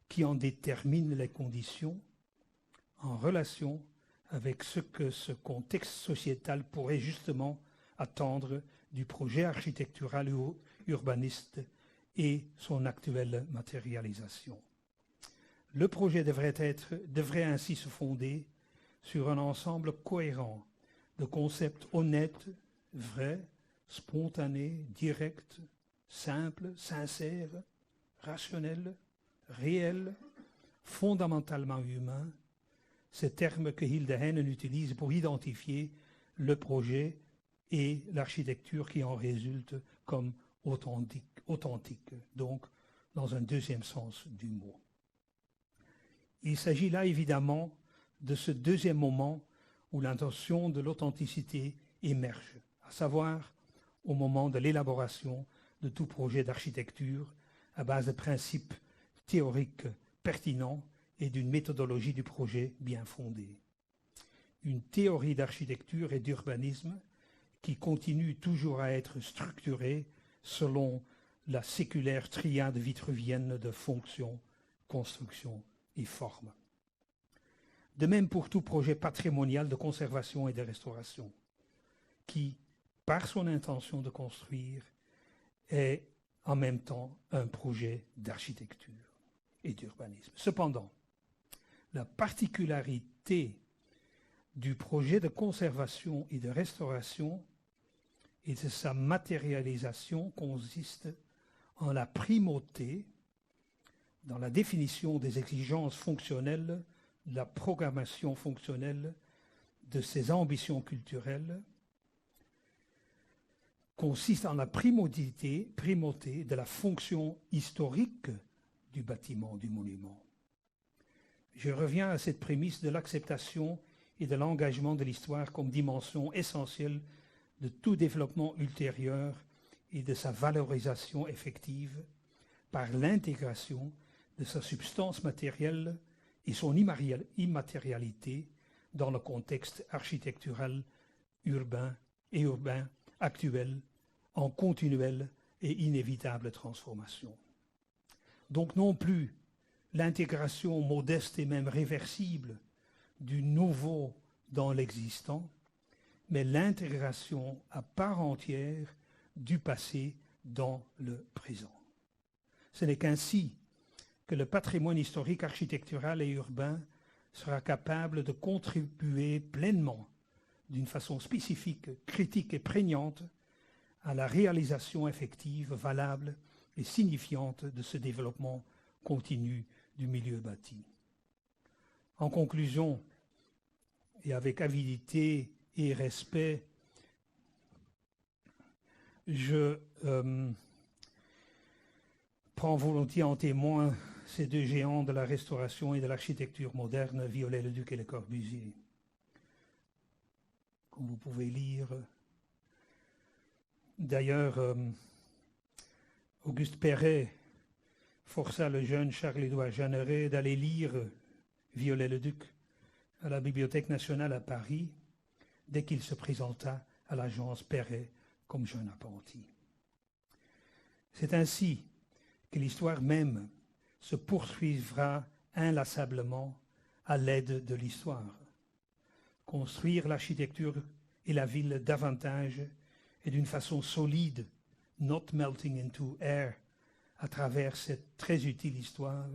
qui en détermine les conditions, en relation avec ce que ce contexte sociétal pourrait justement attendre du projet architectural ou urbaniste et son actuelle matérialisation. Le projet devrait ainsi se fonder sur un ensemble cohérent de concepts honnêtes, vrais, spontanés, directs, simples, sincères, rationnels, réels, fondamentalement humains, ces termes que Hilde Heinen utilise pour identifier le projet et l'architecture qui en résulte comme authentique, donc dans un deuxième sens du mot. Il s'agit là évidemment de ce deuxième moment où l'intention de l'authenticité émerge, à savoir au moment de l'élaboration de tout projet d'architecture à base de principes théoriques pertinents et d'une méthodologie du projet bien fondée. Une théorie d'architecture et d'urbanisme qui continue toujours à être structurée selon la séculaire triade vitruvienne de fonction, construction et forme. De même pour tout projet patrimonial de conservation et de restauration, qui, par son intention de construire, est en même temps un projet d'architecture et d'urbanisme. Cependant, la particularité du projet de conservation et de restauration et de sa matérialisation consiste en la primauté dans la définition des exigences fonctionnelles, de la programmation fonctionnelle, de ses ambitions culturelles, consiste en la primauté de la fonction historique du bâtiment, du monument. Je reviens à cette prémisse de l'acceptation et de l'engagement de l'histoire comme dimension essentielle de tout développement ultérieur et de sa valorisation effective, par l'intégration de sa substance matérielle et son immatérialité dans le contexte architectural urbain actuel en continuelle et inévitable transformation. Donc non plus l'intégration modeste et même réversible du nouveau dans l'existant, mais l'intégration à part entière du passé dans le présent. Ce n'est qu'ainsi que le patrimoine historique, architectural et urbain sera capable de contribuer pleinement, d'une façon spécifique, critique et prégnante, à la réalisation effective, valable et signifiante de ce développement continu du milieu bâti. En conclusion, et avec avidité et respect, je prends volontiers en témoin ces deux géants de la restauration et de l'architecture moderne, Viollet-le-Duc et Le Corbusier. Comme vous pouvez lire, d'ailleurs, Auguste Perret força le jeune Charles-Édouard Jeanneret d'aller lire Viollet-le-Duc à la Bibliothèque nationale à Paris dès qu'il se présenta à l'agence Perret comme jeune apprenti. C'est ainsi que l'histoire même se poursuivra inlassablement à l'aide de l'histoire. Construire l'architecture et la ville davantage et d'une façon solide, not melting into air, à travers cette très utile histoire,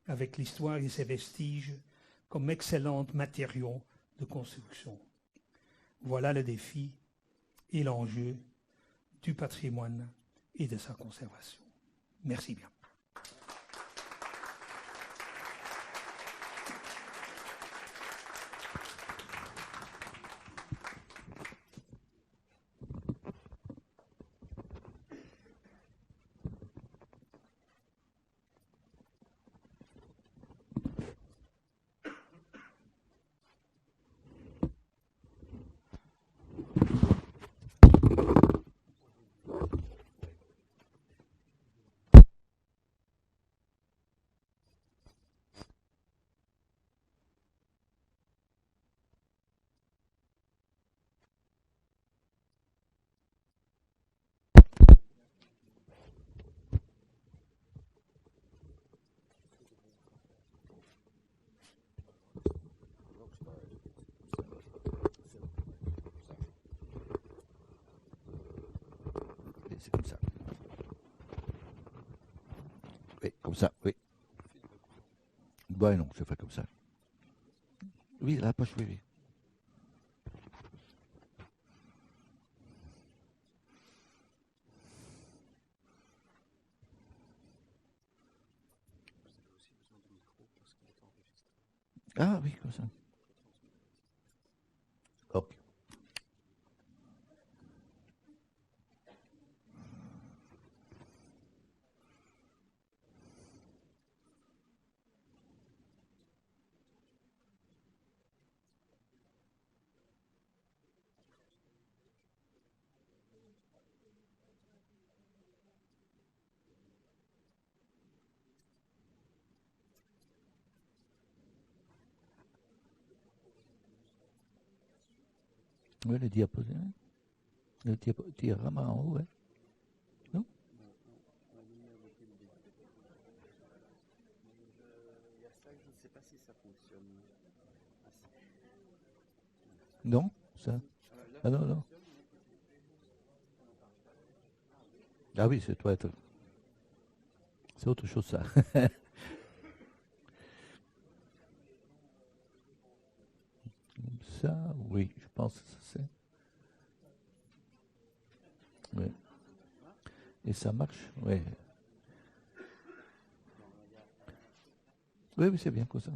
avec l'histoire et ses vestiges comme excellents matériaux de construction. Voilà le défi et l'enjeu du patrimoine et de sa conservation. Merci bien. C'est comme ça. Oui, comme ça, oui. Ben non, c'est fait comme ça. Oui, la poche, oui, oui. Ah oui, comme ça. Ok. Oui, le diapositive. Le diaporama en haut, ouais. Non? Non, ça. Ah non, non. Ah oui, c'est toi. C'est autre chose, ça. Comme ça, oui, je pense que c'est. Oui. Et ça marche? Oui. Oui, oui, c'est bien comme ça.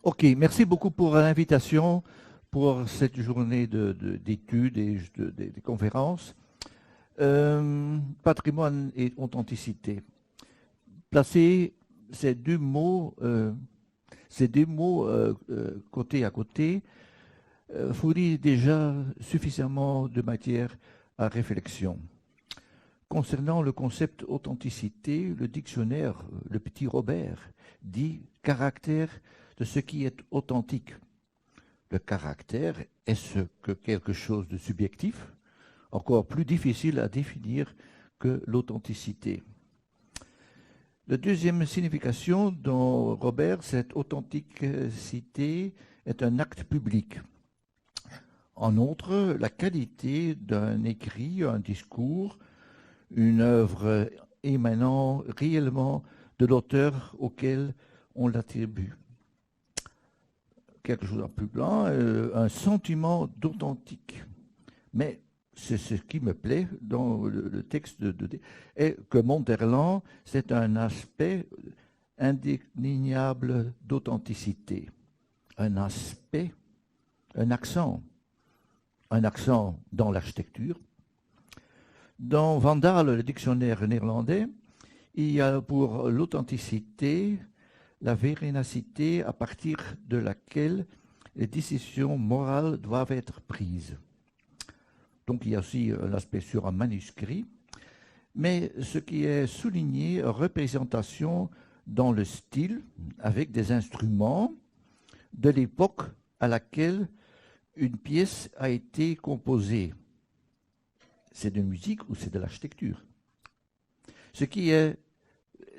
Ok, merci beaucoup pour l'invitation, pour cette journée d'études et de conférences. Patrimoine et authenticité. Placer ces deux mots côté à côté, fournit déjà suffisamment de matière à réflexion. Concernant le concept authenticité, le dictionnaire, le petit Robert, dit « caractère de ce qui est authentique ». Le caractère, est-ce que quelque chose de subjectif, encore plus difficile à définir que l'authenticité. La deuxième signification dans Robert, cette authenticité est un acte public. En outre, la qualité d'un écrit, un discours, une œuvre émanant réellement de l'auteur auquel on l'attribue. Quelque chose en plus blanc, un sentiment d'authentique. Mais c'est ce qui me plaît dans le texte est que Monterland, c'est un aspect indéniable d'authenticité. Un aspect, un accent dans l'architecture. Dans Vandal, le dictionnaire néerlandais, il y a pour l'authenticité la véracité à partir de laquelle les décisions morales doivent être prises. Donc il y a aussi l'aspect sur un manuscrit, mais ce qui est souligné, représentation dans le style, avec des instruments de l'époque à laquelle une pièce a été composée. C'est de musique ou c'est de l'architecture. Ce qui est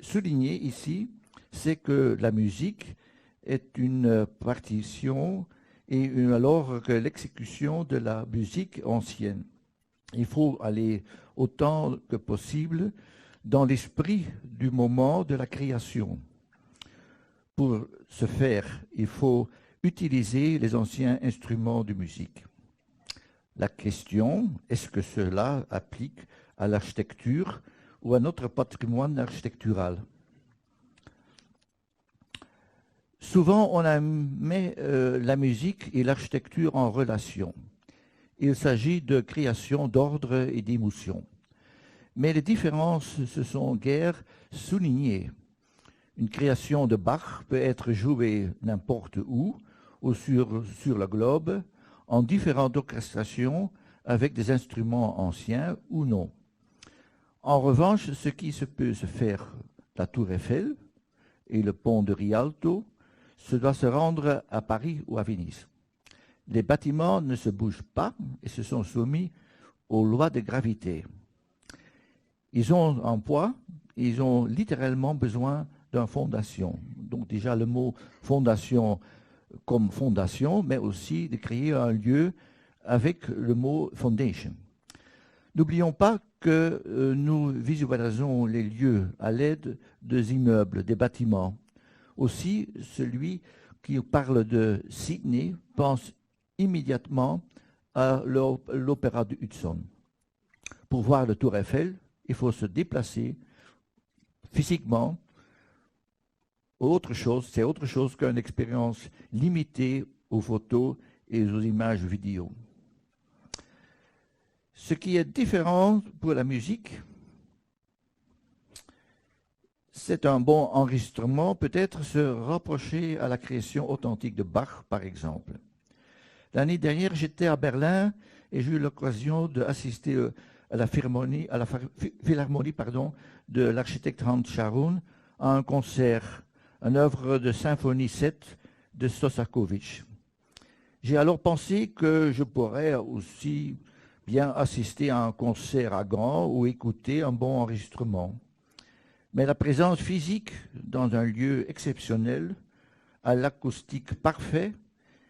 souligné ici, c'est que la musique est une partition et alors que l'exécution de la musique ancienne. Il faut aller autant que possible dans l'esprit du moment de la création. Pour ce faire, il faut utiliser les anciens instruments de musique. La question, est-ce que cela applique à l'architecture ou à notre patrimoine architectural? Souvent, on met la musique et l'architecture en relation. Il s'agit de création d'ordre et d'émotion. Mais les différences se sont guère soulignées. Une création de Bach peut être jouée n'importe où ou sur le globe, en différentes orchestrations avec des instruments anciens ou non. En revanche, ce qui peut se faire, la Tour Eiffel et le pont de Rialto, se doit se rendre à Paris ou à Venise. Les bâtiments ne se bougent pas et se sont soumis aux lois de gravité. Ils ont un poids, ils ont littéralement besoin d'une fondation. Donc déjà le mot fondation comme fondation, mais aussi de créer un lieu avec le mot foundation. N'oublions pas que nous visualisons les lieux à l'aide des immeubles, des bâtiments. Aussi, celui qui parle de Sydney pense immédiatement à l'opéra de Hudson. Pour voir le Tour Eiffel, il faut se déplacer physiquement. C'est autre chose qu'une expérience limitée aux photos et aux images vidéo. Ce qui est différent pour la musique, c'est un bon enregistrement, peut-être se rapprocher à la création authentique de Bach, par exemple. L'année dernière, j'étais à Berlin et j'ai eu l'occasion d'assister à la philharmonie de l'architecte Hans Scharoun à un concert, une œuvre de symphonie 7 de Shostakovich. J'ai alors pensé que je pourrais aussi bien assister à un concert à Gand ou écouter un bon enregistrement. Mais la présence physique dans un lieu exceptionnel, à l'acoustique parfait,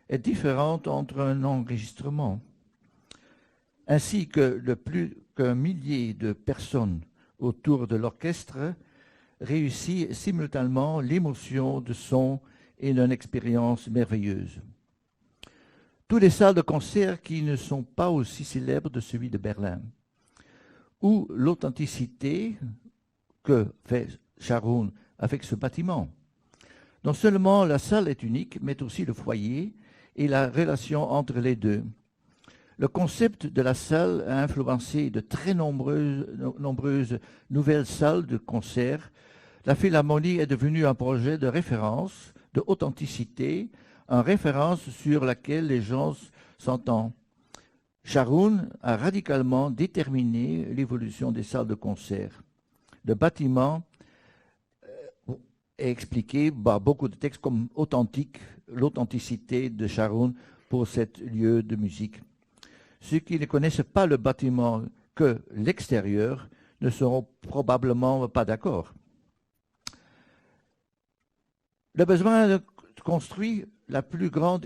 est différente entre un enregistrement. Ainsi que le plus qu'un millier de personnes autour de l'orchestre réussit simultanément l'émotion de son et d'une expérience merveilleuse. Toutes les salles de concert qui ne sont pas aussi célèbres de celui de Berlin, où l'authenticité que fait Scharoun avec ce bâtiment. Non seulement la salle est unique, mais aussi le foyer et la relation entre les deux. Le concept de la salle a influencé de très nombreuses nouvelles salles de concert. La Philharmonie est devenue un projet de référence, de authenticité, une référence sur laquelle les gens 100 ans. Sharoun a radicalement déterminé l'évolution des salles de concert. Le bâtiment est expliqué par beaucoup de textes comme authentique, l'authenticité de Sharoun pour ce lieu de musique. Ceux qui ne connaissent pas le bâtiment que l'extérieur ne seront probablement pas d'accord. Le besoin de construire la plus grande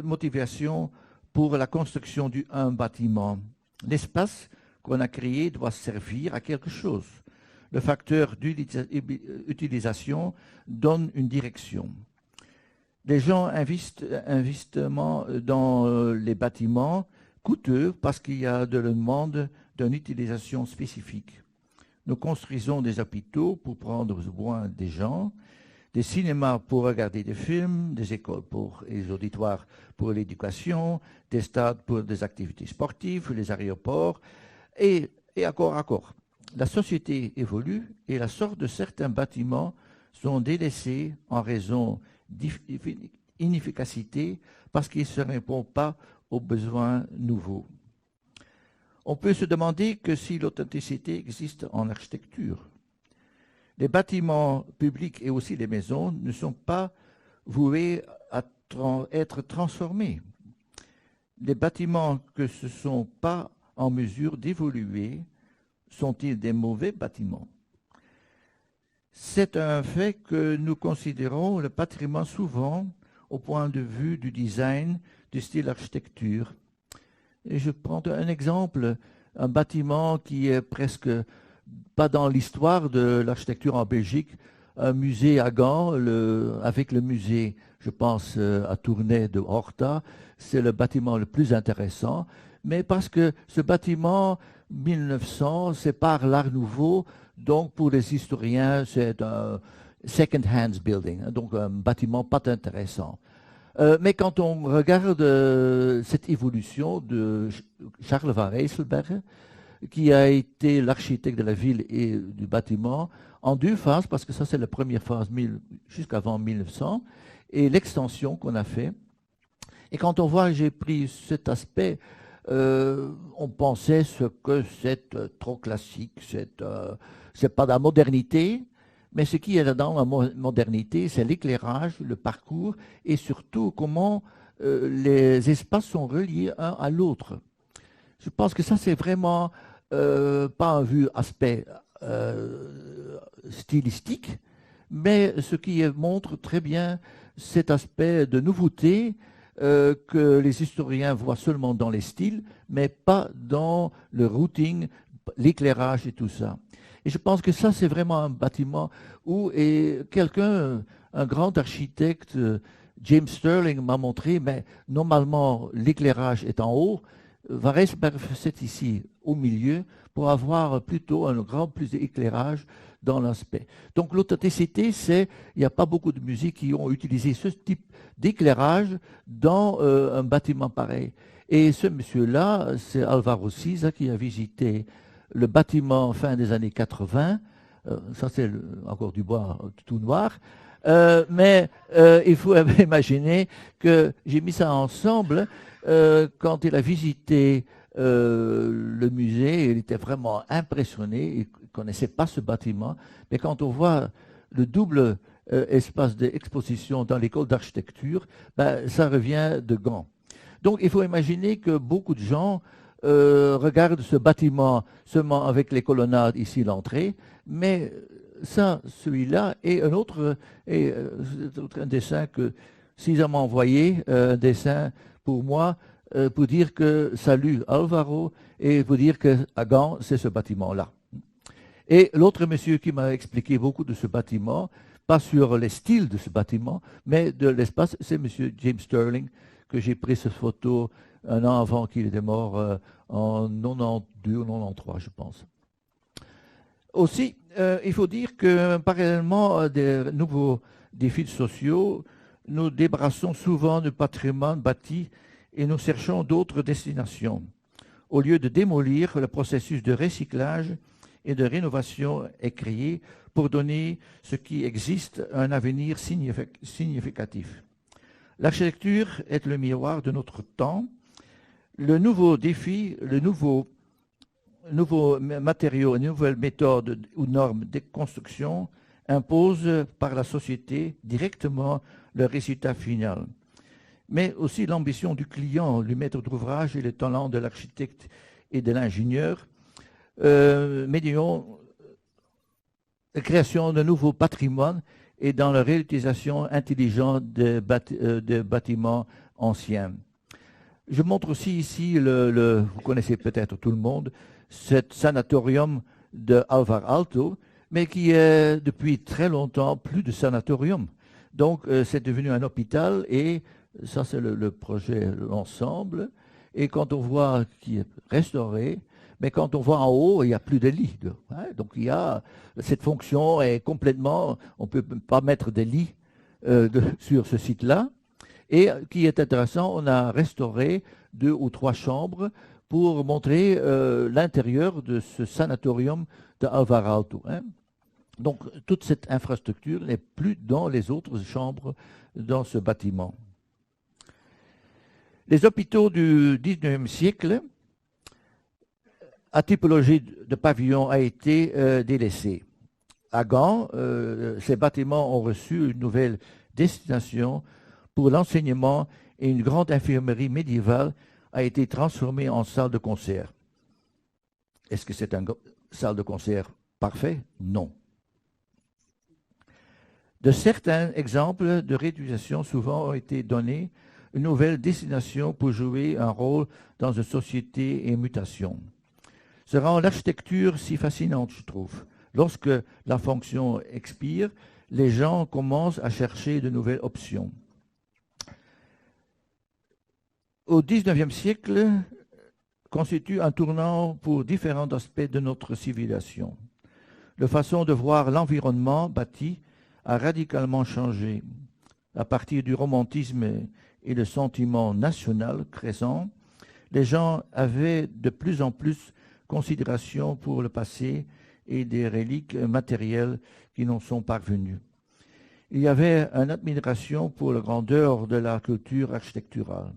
motivation pour la construction d'un bâtiment. L'espace qu'on a créé doit servir à quelque chose. Le facteur d'utilisation donne une direction. Les gens investissent dans les bâtiments coûteux parce qu'il y a de la demande d'une utilisation spécifique. Nous construisons des hôpitaux pour prendre soin des gens, des cinémas pour regarder des films, des écoles pour les auditoires pour l'éducation, des stades pour des activités sportives, les aéroports, et encore. La société évolue et la sorte de certains bâtiments sont délaissés en raison d'inefficacité parce qu'ils ne répondent pas aux besoins nouveaux. On peut se demander que si l'authenticité existe en architecture. Les bâtiments publics et aussi les maisons ne sont pas voués à être transformés. Les bâtiments qui ne sont pas en mesure d'évoluer sont-ils des mauvais bâtiments? C'est un fait que nous considérons le patrimoine souvent au point de vue du design, du style architecture. Et je prends un exemple, un bâtiment qui est presque pas dans l'histoire de l'architecture en Belgique, un musée à Gand, avec le musée, je pense, à Tournai de Horta, c'est le bâtiment le plus intéressant, mais parce que ce bâtiment, 1900, sépare l'Art Nouveau, donc pour les historiens, c'est un second-hand building, donc un bâtiment pas intéressant. Mais quand on regarde cette évolution de Charles van Rijsselberghe, qui a été l'architecte de la ville et du bâtiment, en deux phases, parce que ça c'est la première phase jusqu'avant 1900, et l'extension qu'on a fait. Et quand on voit, j'ai pris cet aspect, on pensait que c'est trop classique, c'est pas de la modernité, mais ce qui est dans la modernité, c'est l'éclairage, le parcours et surtout comment les espaces sont reliés un à l'autre. Je pense que ça, c'est vraiment pas un vu aspect stylistique, mais ce qui montre très bien cet aspect de nouveauté que les historiens voient seulement dans les styles, mais pas dans le routing, l'éclairage et tout ça. Et je pense que ça, c'est vraiment un bâtiment où quelqu'un, un grand architecte, James Stirling, m'a montré, mais normalement, l'éclairage est en haut. Van Rijsselberghe, c'est ici, au milieu, pour avoir plutôt un grand plus d'éclairage dans l'aspect. Donc l'authenticité, il n'y a pas beaucoup de musiques qui ont utilisé ce type d'éclairage dans un bâtiment pareil. Et ce monsieur-là, c'est Alvaro Siza qui a visité le bâtiment fin des années 80. Ça, c'est encore du bois tout noir. Mais il faut imaginer que j'ai mis ça ensemble quand il a visité le musée. Il était vraiment impressionné. Il ne connaissait pas ce bâtiment. Mais quand on voit le double espace d'exposition dans l'école d'architecture, ça revient de Gand. Donc il faut imaginer que beaucoup de gens regardent ce bâtiment seulement avec les colonnades, ici l'entrée, mais ça, celui-là, et un autre, un dessin que César m'a envoyé, un dessin pour moi, pour dire que salut Alvaro, et pour dire qu'à Gand, c'est ce bâtiment-là. Et l'autre monsieur qui m'a expliqué beaucoup de ce bâtiment, pas sur les styles de ce bâtiment, mais de l'espace, c'est monsieur James Stirling, que j'ai pris cette photo un an avant qu'il était mort, en 92 ou 93, je pense. Aussi, il faut dire que parallèlement des nouveaux défis sociaux, nous débarrassons souvent du patrimoine bâti et nous cherchons d'autres destinations. Au lieu de démolir, le processus de recyclage et de rénovation est créé pour donner ce qui existe un avenir significatif. L'architecture est le miroir de notre temps Le nouveau défi, le nouveau matériaux, une nouvelle méthode ou norme de construction impose par la société directement le résultat final. Mais aussi l'ambition du client, le maître d'ouvrage et le talent de l'architecte et de l'ingénieur, médiant la création de nouveaux patrimoines et dans la réutilisation intelligente de bâtiments anciens. Je montre aussi ici, vous connaissez peut-être tout le monde, ce sanatorium de Alvar Aalto, mais qui est depuis très longtemps plus de sanatorium. Donc c'est devenu un hôpital et ça c'est le projet, l'ensemble. Et quand on voit qu'il est restauré, mais quand on voit en haut, il n'y a plus de lits. Donc il y a, cette fonction est complètement, on ne peut pas mettre de lits sur ce site-là. Et qui est intéressant, on a restauré 2 ou 3 chambres pour montrer l'intérieur de ce sanatorium de Alvar Aalto. Donc toute cette infrastructure n'est plus dans les autres chambres dans ce bâtiment. Les hôpitaux du XIXe siècle, la typologie de pavillon a été délaissée. À Gand, ces bâtiments ont reçu une nouvelle destination pour l'enseignement et une grande infirmerie médiévale a été transformée en salle de concert. Est-ce que c'est une salle de concert parfaite? Non. De certains exemples de réutilisation souvent ont été donnés une nouvelle destination pour jouer un rôle dans une société en mutation. Ce rend l'architecture si fascinante, je trouve. Lorsque la fonction expire, les gens commencent à chercher de nouvelles options. Au XIXe siècle, constitue un tournant pour différents aspects de notre civilisation. La façon de voir l'environnement bâti a radicalement changé. À partir du romantisme et le sentiment national crescent, les gens avaient de plus en plus considération pour le passé et des reliques matérielles qui n'en sont parvenues. Il y avait une admiration pour la grandeur de la culture architecturale.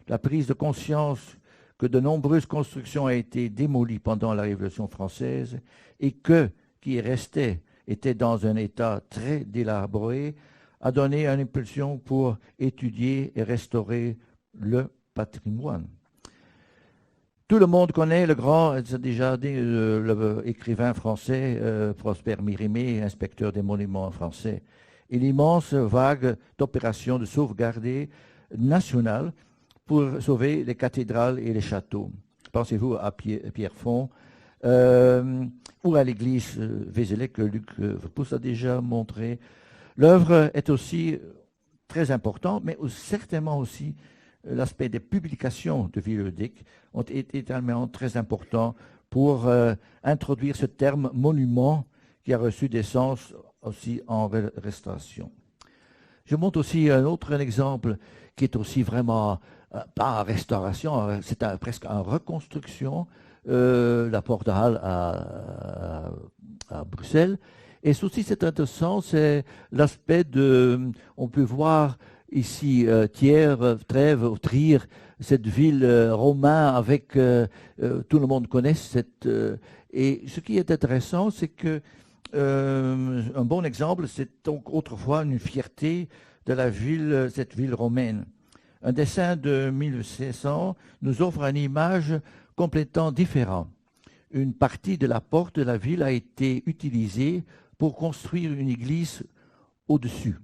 La prise de conscience que de nombreuses constructions ont été démolies pendant la Révolution française et que, qui restait, était dans un état très délabré, a donné une impulsion pour étudier et restaurer le patrimoine. Tout le monde connaît le grand, déjà dit, l'écrivain français Prosper Mérimée, inspecteur des monuments français, et l'immense vague d'opérations de sauvegarde nationale pour sauver les cathédrales et les châteaux. Pensez-vous à Pierrefonds ou à l'église Vézelay que Luc Verpoes a déjà montré. L'œuvre est aussi très importante, mais certainement aussi l'aspect des publications de Viollet-le-Duc ont été également très importants pour introduire ce terme monument qui a reçu des sens aussi en restauration. Je montre aussi un autre exemple qui est aussi vraiment pas en restauration, c'est presque en reconstruction, la Porte de Halle à Bruxelles. Et ceci, c'est intéressant, c'est l'aspect de, on peut voir ici Thiers, Trèves, Trier, cette ville romaine avec, tout le monde connaît cette... et ce qui est intéressant, c'est que un bon exemple, c'est donc autrefois une fierté de la ville, cette ville romaine. Un dessin de 1600 nous offre une image complètement différente. Une partie de la porte de la ville a été utilisée pour construire une église au-dessus.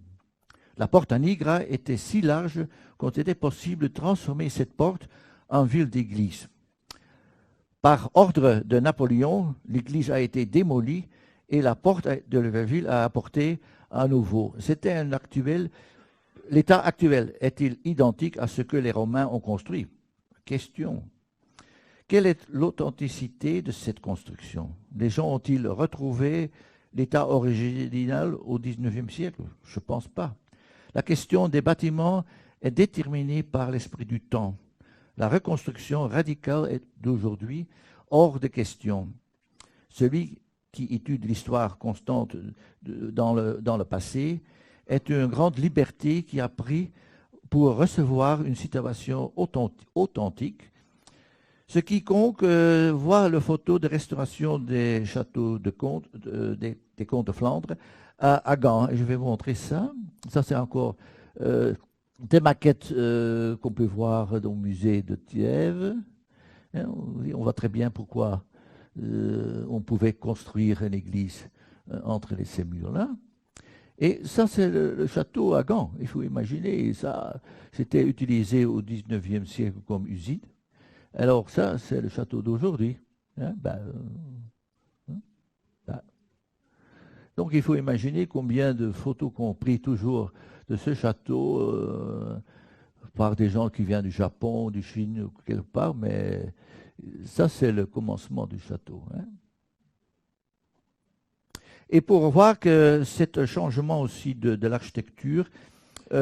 La porte à Nigra était si large qu'il était possible de transformer cette porte en ville d'église. Par ordre de Napoléon, l'église a été démolie et la porte de la ville a apporté à nouveau. C'était un actuel. L'état actuel est-il identique à ce que les Romains ont construit? Question. Quelle est l'authenticité de cette construction? Les gens ont-ils retrouvé l'état original au XIXe siècle? Je ne pense pas. La question des bâtiments est déterminée par l'esprit du temps. La reconstruction radicale est d'aujourd'hui hors de question. Celui qui étudie l'histoire constante dans le passé est une grande liberté qui a pris pour recevoir une situation authentique Ce quiconque voit la photo de restauration des châteaux de Comte, des comtes de Flandre à Gand, et je vais vous montrer ça. Ça, c'est encore des maquettes qu'on peut voir dans le musée de Thièves. On voit très bien pourquoi on pouvait construire une église entre ces murs-là. Et ça, c'est le château à Gand. Il faut imaginer, ça, c'était utilisé au 19e siècle comme usine. Alors ça, c'est le château d'aujourd'hui. Donc il faut imaginer combien de photos qu'on pris toujours de ce château par des gens qui viennent du Japon, du Chine ou quelque part, mais ça, c'est le commencement du château. Et pour voir que c'est un changement aussi de l'architecture après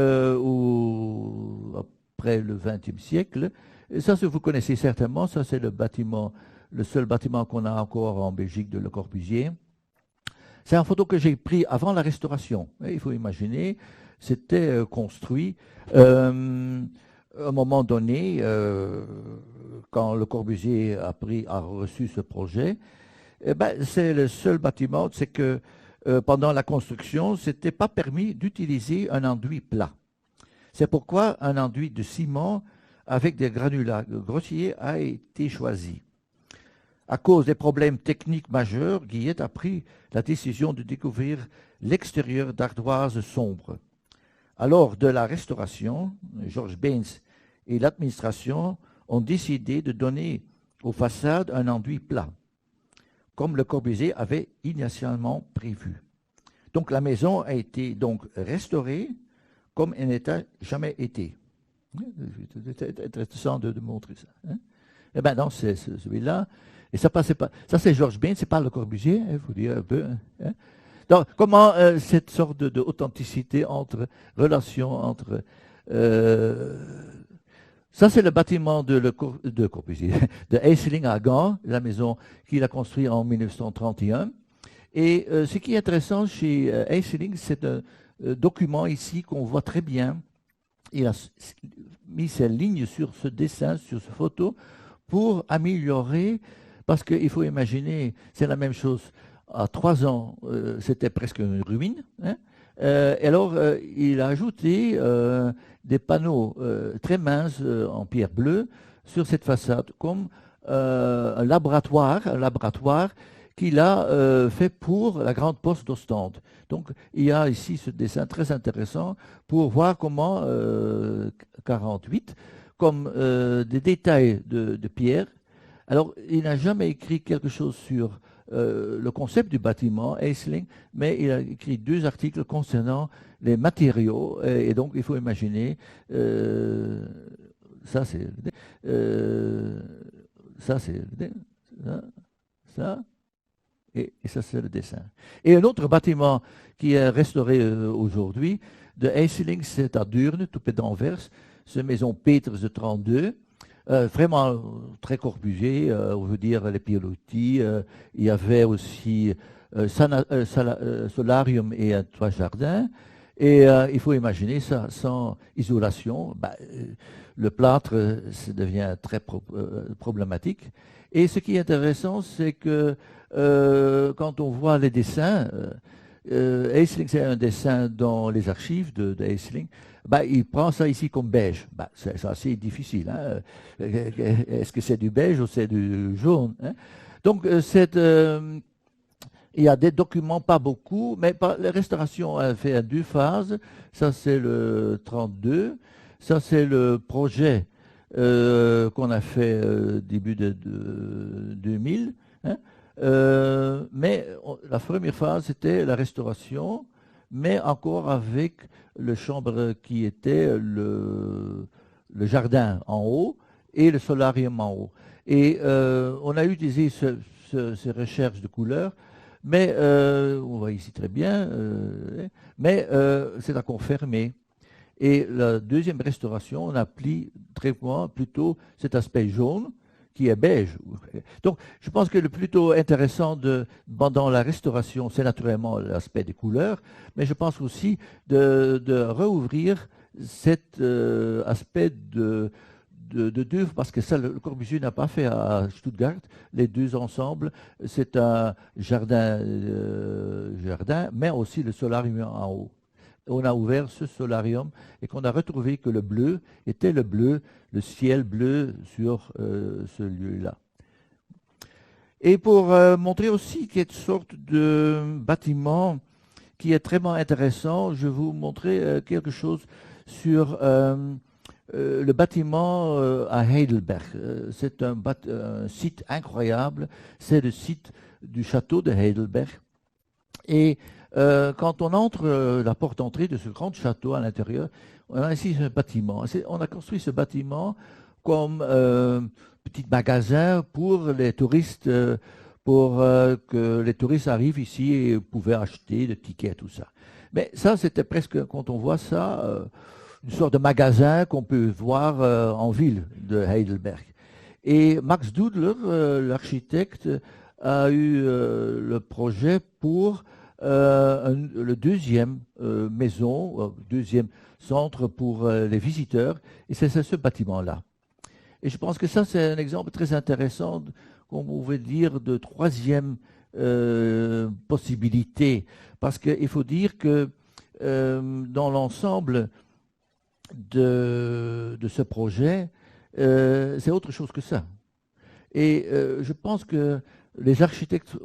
le XXe siècle, et ça, vous connaissez certainement, ça c'est le bâtiment, le seul bâtiment qu'on a encore en Belgique de Le Corbusier. C'est une photo que j'ai prise avant la restauration. Et il faut imaginer, c'était construit à un moment donné, quand Le Corbusier a reçu ce projet. C'est le seul bâtiment, c'est que pendant la construction, ce n'était pas permis d'utiliser un enduit plat. C'est pourquoi un enduit de ciment avec des granulats grossiers a été choisi. À cause des problèmes techniques majeurs, Guillet a pris la décision de découvrir l'extérieur d'ardoise sombre. Alors, de la restauration, Georges Baines et l'administration ont décidé de donner aux façades un enduit plat, comme Le Corbusier avait initialement prévu. Donc la maison a été donc restaurée comme elle n'était jamais été. C'est intéressant de montrer ça. Et bien non, c'est celui-là. Et ça passait pas. Ça c'est Georges Baines, c'est pas Le Corbusier, il faut dire un peu. Donc comment cette sorte d'authenticité relation entre ça, c'est le bâtiment de Corbusier, de Hesseling à Gand, la maison qu'il a construite en 1931. Et ce qui est intéressant chez Hesseling, c'est un document ici qu'on voit très bien. Il a mis ses lignes sur ce dessin, sur cette photo, pour améliorer, parce qu'il faut imaginer, c'est la même chose. À 3 ans, c'était presque une ruine. Et alors, il a ajouté des panneaux très minces en pierre bleue sur cette façade, comme un laboratoire qu'il a fait pour la grande poste d'Ostende. Donc, il y a ici ce dessin très intéressant pour voir comment, 48, comme des détails de pierre. Alors, il n'a jamais écrit quelque chose sur le concept du bâtiment, Hesseling, mais il a écrit 2 articles concernant les matériaux, et donc il faut imaginer, ça c'est ça, et ça c'est le dessin. Et un autre bâtiment qui est restauré aujourd'hui, de Hesseling, c'est à Deurne, tout près d'Anvers, c'est maison Peters de 32, vraiment très Corbusier, on veut dire les Piolotti, il y avait aussi solarium et un toit jardin, et il faut imaginer ça sans isolation, le plâtre ça devient très problématique. Et ce qui est intéressant, c'est que quand on voit les dessins, Hesseling, c'est un dessin dans les archives de Hesseling, il prend ça ici comme beige. C'est assez difficile. Hein? Est-ce que c'est du beige ou c'est du jaune, hein? Donc, il y a des documents, pas beaucoup, mais la restauration a fait 2 phases. Ça, c'est le 32. Ça, c'est le projet qu'on a fait début de 2000. Hein? Mais la première phase, c'était la restauration, mais encore avec le chambre qui était le jardin en haut et le solarium en haut. Et on a utilisé ces recherches de couleurs, mais on voit ici très bien, mais c'est encore fermé. Et la deuxième restauration, on a pris plutôt cet aspect jaune, qui est beige. Donc, je pense que le plutôt intéressant pendant la restauration, c'est naturellement l'aspect des couleurs, mais je pense aussi de rouvrir cet aspect de deux, parce que ça, le Corbusier n'a pas fait à Stuttgart, les deux ensemble. C'est un jardin, mais aussi le solarium en haut. On a ouvert ce solarium et qu'on a retrouvé que le bleu était le bleu, le ciel bleu sur ce lieu-là. Et pour montrer aussi qu'il y a une sorte de bâtiment qui est très intéressant, je vais vous montrer quelque chose sur le bâtiment à Heidelberg. C'est un site incroyable, c'est le site du château de Heidelberg. Et quand on entre la porte d'entrée de ce grand château à l'intérieur, on a ici un bâtiment. On a construit ce bâtiment comme petit magasin pour les touristes, pour que les touristes arrivent ici et pouvaient acheter des tickets, tout ça. Mais ça, c'était presque, quand on voit ça, une sorte de magasin qu'on peut voir en ville de Heidelberg. Et Max Dudler, l'architecte, a eu le projet pour le deuxième maison, deuxième centre pour les visiteurs, et c'est ce bâtiment-là. Et je pense que ça, c'est un exemple très intéressant, qu'on pouvait dire, de troisième possibilité, parce qu'il faut dire que dans l'ensemble de ce projet, c'est autre chose que ça. Et je pense que les architectes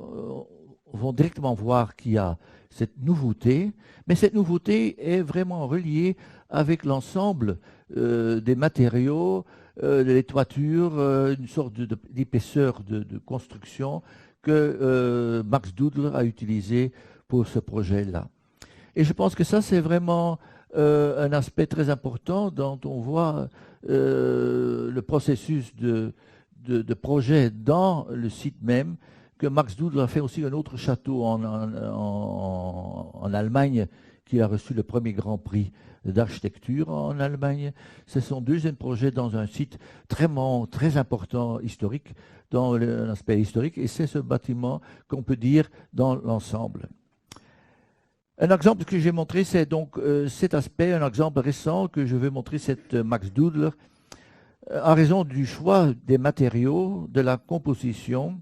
vont directement voir qu'il y a cette nouveauté, mais cette nouveauté est vraiment reliée avec l'ensemble des matériaux, les toitures, une sorte d'épaisseur de construction que Max Dudler a utilisé pour ce projet-là. Et je pense que ça, c'est vraiment un aspect très important dont on voit le processus de projet dans le site même, que Max Dudler a fait aussi un autre château en Allemagne, qui a reçu le premier Grand Prix d'architecture en Allemagne. C'est son deuxième projet dans un site très important historique, dans l'aspect historique, et c'est ce bâtiment qu'on peut dire dans l'ensemble. Un exemple que j'ai montré, c'est donc cet aspect, un exemple récent que je vais montrer, c'est Max Dudler, en raison du choix des matériaux, de la composition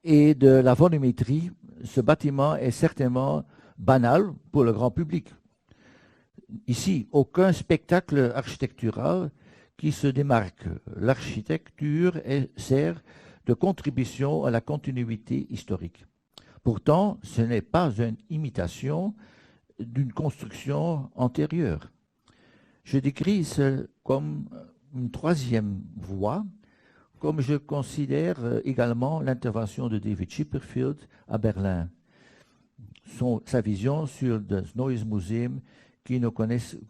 et de la volumétrie. Ce bâtiment est certainement banal pour le grand public. Ici, aucun spectacle architectural qui se démarque. L'architecture sert de contribution à la continuité historique. Pourtant, ce n'est pas une imitation d'une construction antérieure. Je décris ça comme une troisième voie, comme je considère également l'intervention de David Chipperfield à Berlin. Sa vision sur das Neues Museum, que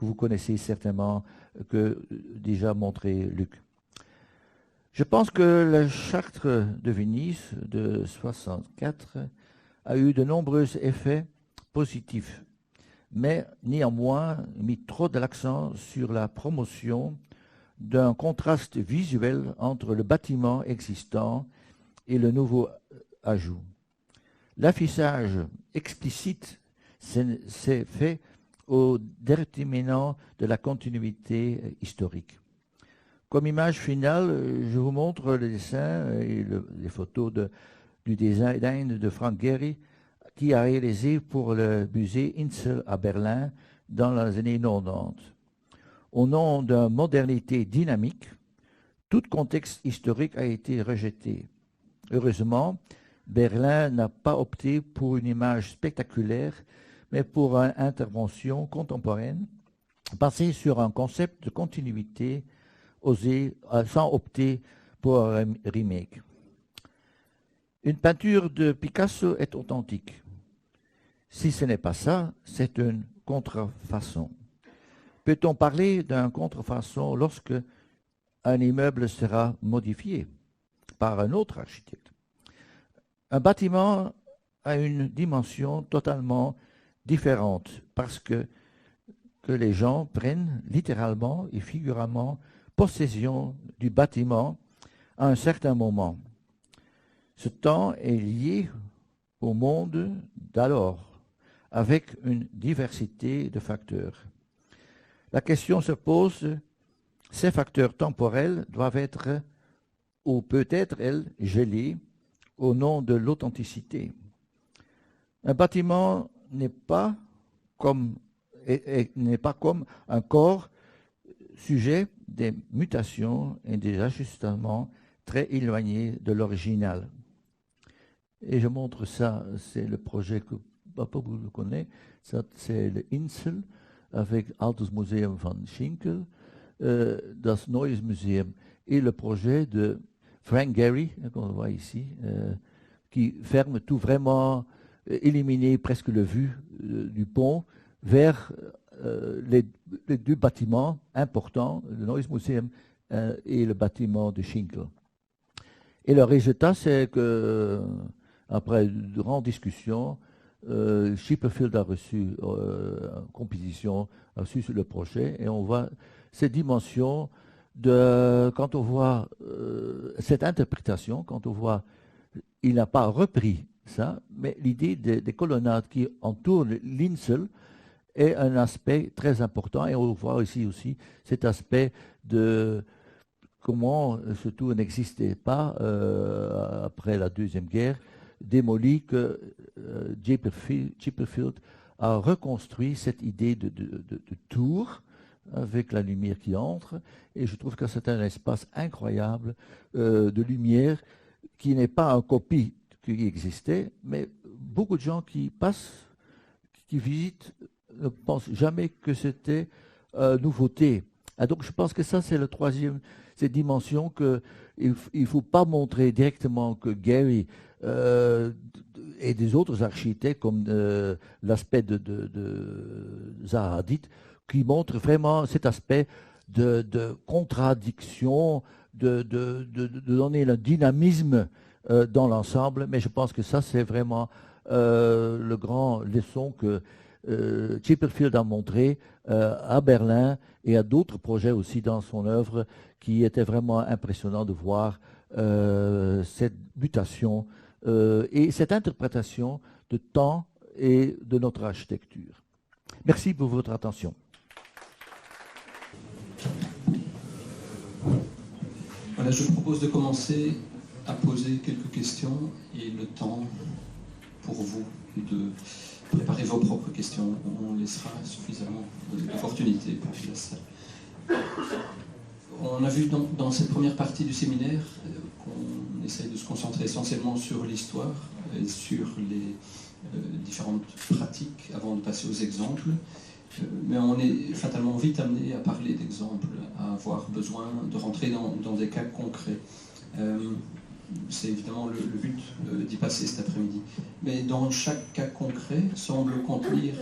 vous connaissez certainement, que déjà montré Luc. Je pense que la charte de Venise de 1964 a eu de nombreux effets positifs, mais néanmoins mis trop de l'accent sur la promotion d'un contraste visuel entre le bâtiment existant et le nouveau ajout. L'affichage explicite s'est fait au détriment de la continuité historique. Comme image finale, je vous montre le dessin et les photos du design de Frank Gehry, qui a réalisé pour le musée Insel à Berlin dans les années 90. Au nom d'une modernité dynamique, tout contexte historique a été rejeté. Heureusement, Berlin n'a pas opté pour une image spectaculaire, mais pour une intervention contemporaine basée sur un concept de continuité sans opter pour un remake. Une peinture de Picasso est authentique. Si ce n'est pas ça, c'est une contrefaçon. Peut-on parler d'une contrefaçon lorsque un immeuble sera modifié par un autre architecte? Un bâtiment a une dimension totalement différente parce que les gens prennent littéralement et figuralement possession du bâtiment à un certain moment. Ce temps est lié au monde d'alors, avec une diversité de facteurs. La question se pose, Ces facteurs temporels doivent être, ou peut-être, gelés au nom de l'authenticité. Un bâtiment n'est pas comme un corps sujet des mutations et des ajustements très éloignés de l'original. Et je montre ça, c'est le projet que papa vous le connaissez, c'est le Insel avec Altes Museum van Schinkel, das Neues Museum, et le projet de Frank Gehry, qu'on voit ici, qui ferme tout vraiment, éliminer presque le vue du pont vers les deux bâtiments importants, le Neues Museum et le bâtiment de Schinkel. Et le résultat, c'est que, après une grande discussion, Chipperfield a reçu une composition, a reçu le projet, et on voit cette dimension de, quand on voit cette interprétation, quand on voit, il n'a pas repris ça, mais l'idée des colonnades qui entourent l'Insel est un aspect très important, et on voit ici aussi cet aspect de comment ce tour n'existait pas après la Deuxième Guerre, démoli, que Chipperfield a reconstruit cette idée de tour avec la lumière qui entre, et je trouve que c'est un espace incroyable de lumière qui n'est pas une copie qui existait, mais beaucoup de gens qui passent, qui visitent, ne pensent jamais que c'était nouveauté. Et donc je pense que ça, c'est le troisième, cette dimension qu'il ne faut pas montrer directement que Gehry et des autres architectes, comme l'aspect de Zaha Hadid, qui montrent vraiment cet aspect de contradiction, de donner le dynamisme dans l'ensemble. Mais je pense que ça, c'est vraiment le grand leçon que Chipperfield a montré à Berlin et à d'autres projets aussi dans son œuvre, qui était vraiment impressionnant de voir cette mutation et cette interprétation de temps et de notre architecture. Merci pour votre attention. Voilà, je vous propose de commencer à poser quelques questions et le temps pour vous de préparer vos propres questions. On laissera suffisamment d'opportunités pour la salle. On a vu dans cette première partie du séminaire qu'on essaye de se concentrer essentiellement sur l'histoire et sur les différentes pratiques avant de passer aux exemples. Mais on est fatalement vite amené à parler d'exemples, à avoir besoin de rentrer dans des cas concrets. C'est évidemment le but d'y passer cet après-midi. Mais dans chaque cas concret semble contenir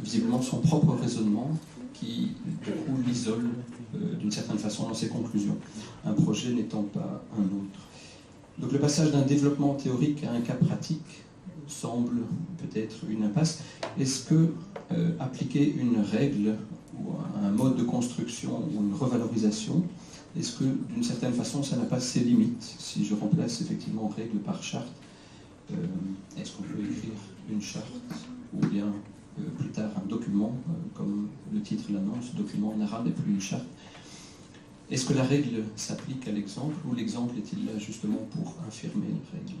visiblement son propre raisonnement qui, du coup, l'isole d'une certaine façon dans ses conclusions, un projet n'étant pas un autre. Donc le passage d'un développement théorique à un cas pratique semble peut-être une impasse. Est-ce que appliquer une règle ou un mode de construction ou une revalorisation, est-ce que d'une certaine façon ça n'a pas ses limites? Si je remplace effectivement règle par charte, est-ce qu'on peut écrire une charte ou bien plus tard un document, comme le titre l'annonce, document n'ara n'est plus une charte? Est-ce que la règle s'applique à l'exemple ou l'exemple est-il là justement pour infirmer la règle?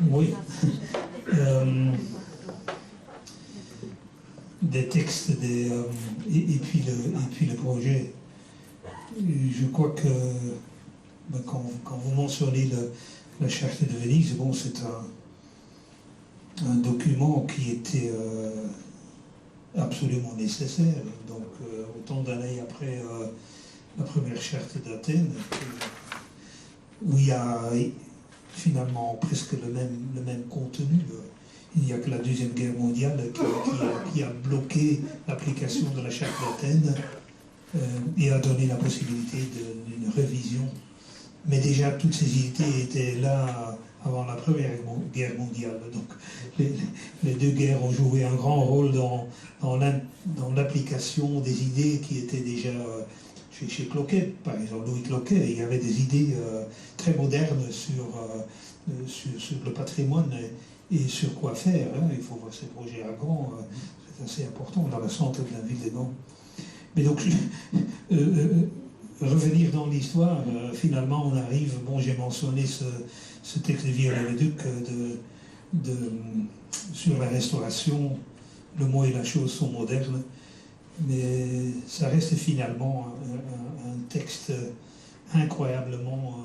Oui. Des textes et puis le projet. Je crois que quand vous mentionnez la charte de Venise, bon, c'est un document qui était absolument nécessaire. Donc autant d'années après la première charte d'Athènes, où il y a finalement presque le même contenu. Il n'y a que la Deuxième Guerre mondiale qui a bloqué l'application de la charte d'Athènes et a donné la possibilité d'une révision. Mais déjà, toutes ces idées étaient là avant la Première Guerre mondiale. Donc, les deux guerres ont joué un grand rôle dans l'application des idées qui étaient déjà chez Cloquet, par exemple, Louis Cloquet. Il y avait des idées très modernes sur le patrimoine et sur quoi faire. Hein. Il faut voir ces projets à Gand. c'est assez important dans le centre de la ville de Gand. Mais donc, revenir dans l'histoire, finalement on arrive, bon j'ai mentionné ce texte de Viollet-le-Duc sur la restauration, le mot et la chose sont modernes, mais ça reste finalement un texte incroyablement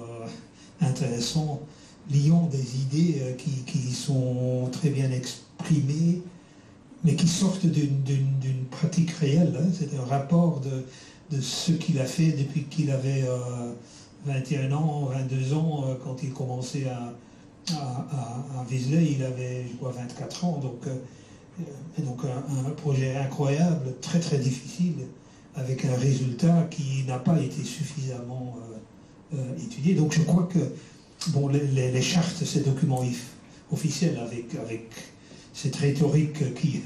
intéressant, liant des idées qui sont très bien exprimées, mais qui sortent d'une pratique réelle. Hein. C'est un rapport de ce qu'il a fait depuis qu'il avait 21 ans, 22 ans, quand il commençait à Vézelay, il avait, je crois, 24 ans. Donc un projet incroyable, très très difficile, avec un résultat qui n'a pas été suffisamment étudié. Donc je crois que bon, les chartes, ces documents officiels avec cette rhétorique qui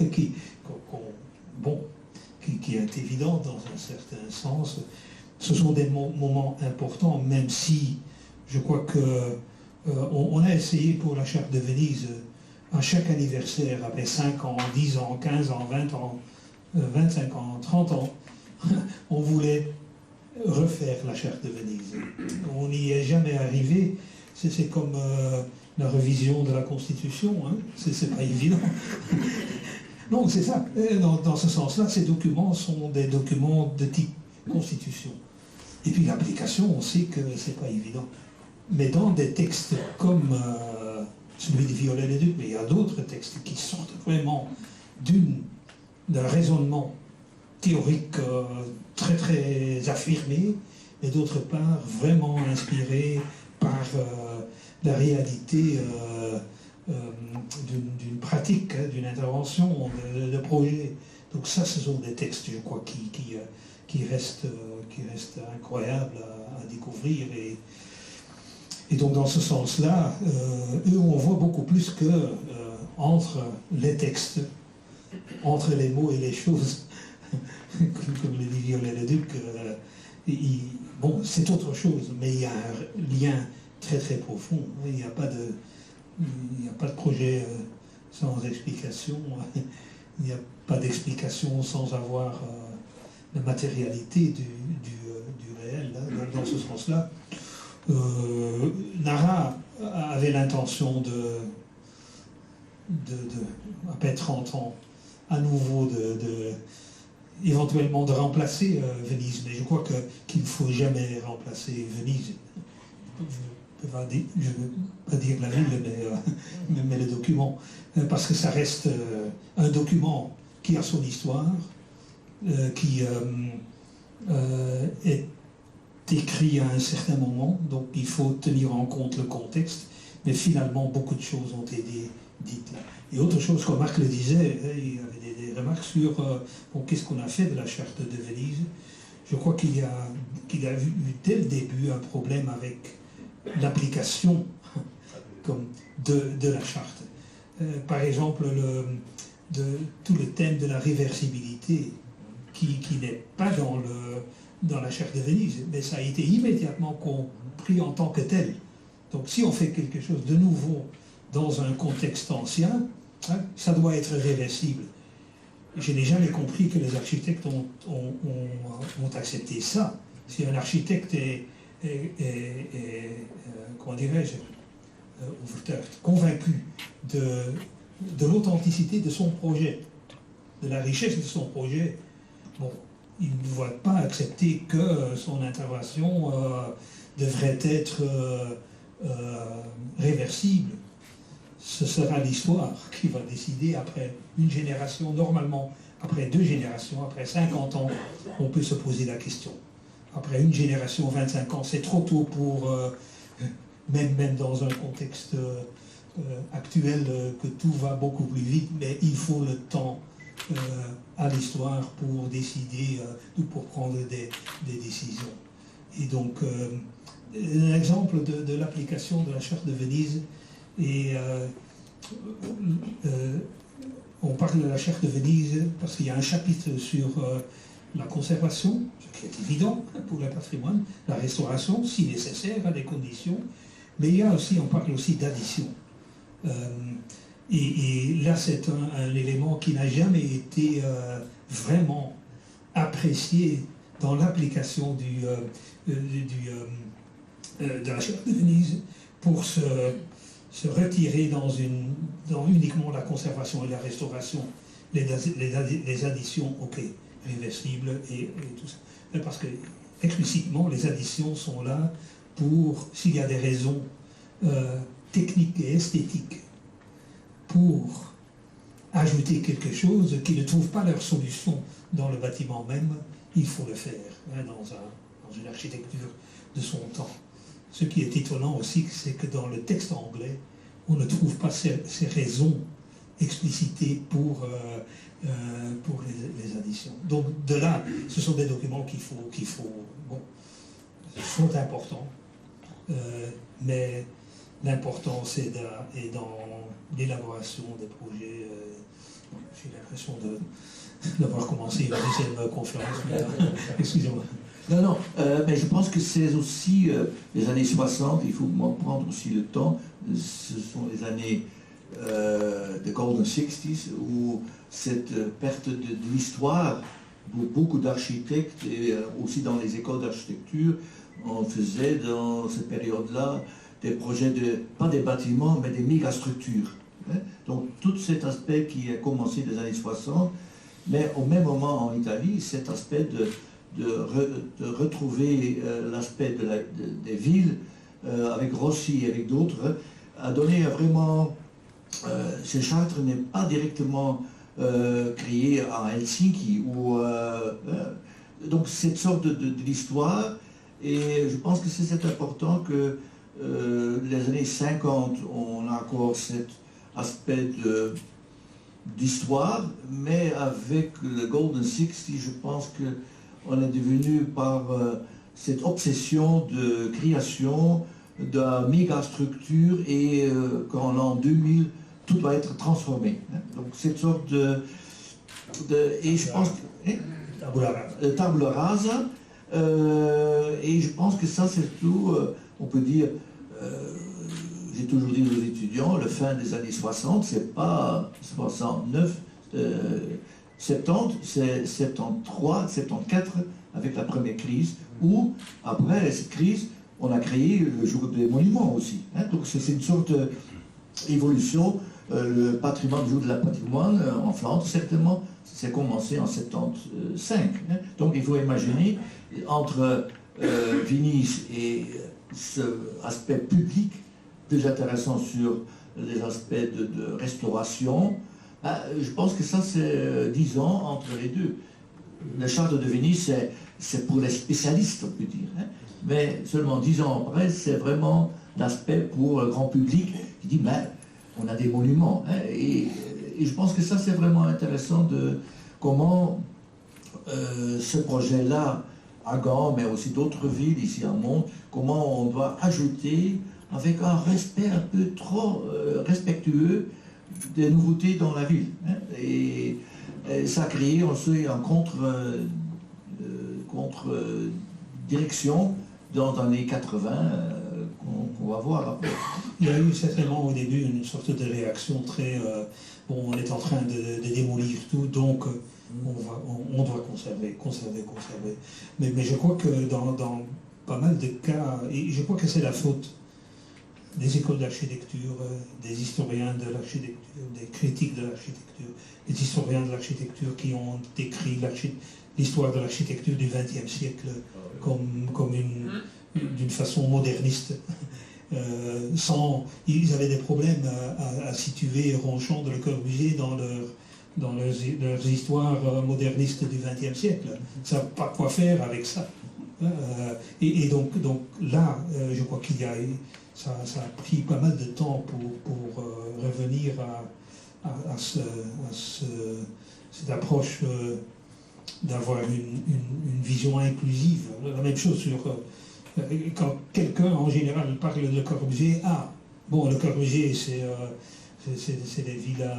est évidente dans un certain sens, ce sont des moments importants, même si je crois que on a essayé pour la charte de Venise, à chaque anniversaire, après 5 ans, 10 ans, 15 ans, 20 ans, 25 ans, 30 ans, on voulait refaire la charte de Venise. On n'y est jamais arrivé. C'est comme la révision de la Constitution, hein. C'est pas évident. Non, c'est ça. Dans ce sens-là, ces documents sont des documents de type Constitution. Et puis l'application, on sait que c'est pas évident. Mais dans des textes comme celui de Viollet-le-Duc, mais il y a d'autres textes qui sortent vraiment d'un raisonnement théorique très très affirmé, et d'autre part vraiment inspiré par la réalité d'une pratique, hein, d'une intervention, de projet. Donc ça, ce sont des textes, je crois, qui restent incroyables à découvrir. Et donc dans ce sens-là, eux, on voit beaucoup plus que entre les textes, entre les mots et les choses, comme le dit Viollet-le-Duc, bon, c'est autre chose, mais il y a un lien très très profond. Il n'y a pas de projet sans explication, il n'y a pas d'explication sans avoir la matérialité du réel. Hein. Dans ce sens-là, Nara avait l'intention après 30 ans, à nouveau éventuellement de remplacer Venise, mais je crois qu'il ne faut jamais remplacer Venise. Je ne veux pas dire la ville, mais le document, parce que ça reste un document qui a son histoire, qui est écrit à un certain moment, donc il faut tenir en compte le contexte, mais finalement beaucoup de choses ont été dites. Et autre chose, comme Marc le disait, il y avait des remarques sur qu'est-ce qu'on a fait de la charte de Venise. Je crois qu'il y a eu dès le début un problème avec l'application de la charte. Par exemple, tout le thème de la réversibilité, qui n'est pas dans la charte de Venise, mais ça a été immédiatement compris en tant que tel. Donc si on fait quelque chose de nouveau dans un contexte ancien, hein, ça doit être réversible. Je n'ai jamais compris que les architectes ont accepté ça. Si un architecte est comment dirais-je, convaincu de l'authenticité de son projet, de la richesse de son projet, bon, il ne va pas accepter que son intervention devrait être réversible. Ce sera l'histoire qui va décider après une génération, normalement après 2 générations, après 50 ans, on peut se poser la question. Après une génération, 25 ans, c'est trop tôt pour, même dans un contexte actuel, que tout va beaucoup plus vite, mais il faut le temps à l'histoire pour décider ou pour prendre des décisions. Et donc, un exemple de l'application de la charte de Venise, et on parle de la charte de Venise parce qu'il y a un chapitre sur la conservation, ce qui est évident pour le patrimoine, la restauration, si nécessaire, à des conditions, mais on parle aussi d'addition. Et là, c'est un élément qui n'a jamais été vraiment apprécié dans l'application de la charte de Venise pour se retirer dans uniquement la conservation et la restauration, les additions, ok, réversibles et tout ça. Mais parce que explicitement, les additions sont là pour, s'il y a des raisons techniques et esthétiques, pour ajouter quelque chose qui ne trouve pas leur solution dans le bâtiment même, il faut le faire dans une architecture de son temps. Ce qui est étonnant aussi, c'est que dans le texte anglais, on ne trouve pas ces raisons explicitées pour les additions. Donc de là, ce sont des documents sont importants, mais l'important c'est dans l'élaboration des projets. J'ai l'impression d'avoir commencé la deuxième conférence, mais excusez-moi. Non, mais je pense que c'est aussi les années 60, il faut prendre aussi le temps, ce sont les années de Golden 60s, où cette perte de l'histoire, pour beaucoup d'architectes, et aussi dans les écoles d'architecture, on faisait dans cette période-là des projets, pas des bâtiments, mais des mégastructures. Donc tout cet aspect qui a commencé des années 60, mais au même moment en Italie, cet aspect de retrouver l'aspect des villes, avec Rossi et avec d'autres, a donné vraiment... ce Chartres n'est pas directement créé à Helsinki, donc cette sorte de l'histoire, et je pense que c'est important que les années 50, on a encore cet aspect d'histoire, mais avec le Golden 60, je pense que on est devenu par cette obsession de création de méga-structure et qu'en l'an 2000, tout doit être transformé. Donc cette sorte et je pense que... Table rasa. Et je pense que ça, c'est tout, on peut dire, j'ai toujours dit aux étudiants, la fin des années 60, c'est pas 69, 70, c'est 73, 74, avec la première crise, où, après cette crise, on a créé le jour des monuments aussi. Donc c'est une sorte d'évolution. Le patrimoine, le jour de la patrimoine, en Flandre, certainement, c'est commencé en 75. Donc il faut imaginer, entre Venise et ce aspect public, plus intéressant sur les aspects de restauration, je pense que ça c'est 10 ans entre les deux. La charte de Venise, c'est pour les spécialistes, on peut dire. Mais seulement 10 ans après, c'est vraiment l'aspect pour le grand public qui dit, on a des monuments. Et je pense que ça c'est vraiment intéressant de comment ce projet-là, à Gand, mais aussi d'autres villes ici à Mons, comment on doit ajouter avec un respect un peu trop respectueux des nouveautés dans la ville. Et ça a créé aussi un contre-direction dans les années 80 qu'on va voir après. Il y a eu certainement au début une sorte de réaction très... on est en train de démolir tout, donc on doit conserver. Mais je crois que dans pas mal de cas, et je crois que c'est la faute des écoles d'architecture, des historiens de l'architecture, des critiques de l'architecture, des historiens de l'architecture qui ont décrit l'histoire de l'architecture du XXe siècle comme d'une façon moderniste. Ils avaient des problèmes à situer Ronchamp de Le Corbusier dans leurs histoires modernistes du XXe siècle. Ils ne savent pas quoi faire avec ça. Et donc là, je crois ça a pris pas mal de temps pour revenir à cette approche d'avoir une vision inclusive. La même chose sur... quand quelqu'un en général parle de Le Corbusier, Le Corbusier c'est des villas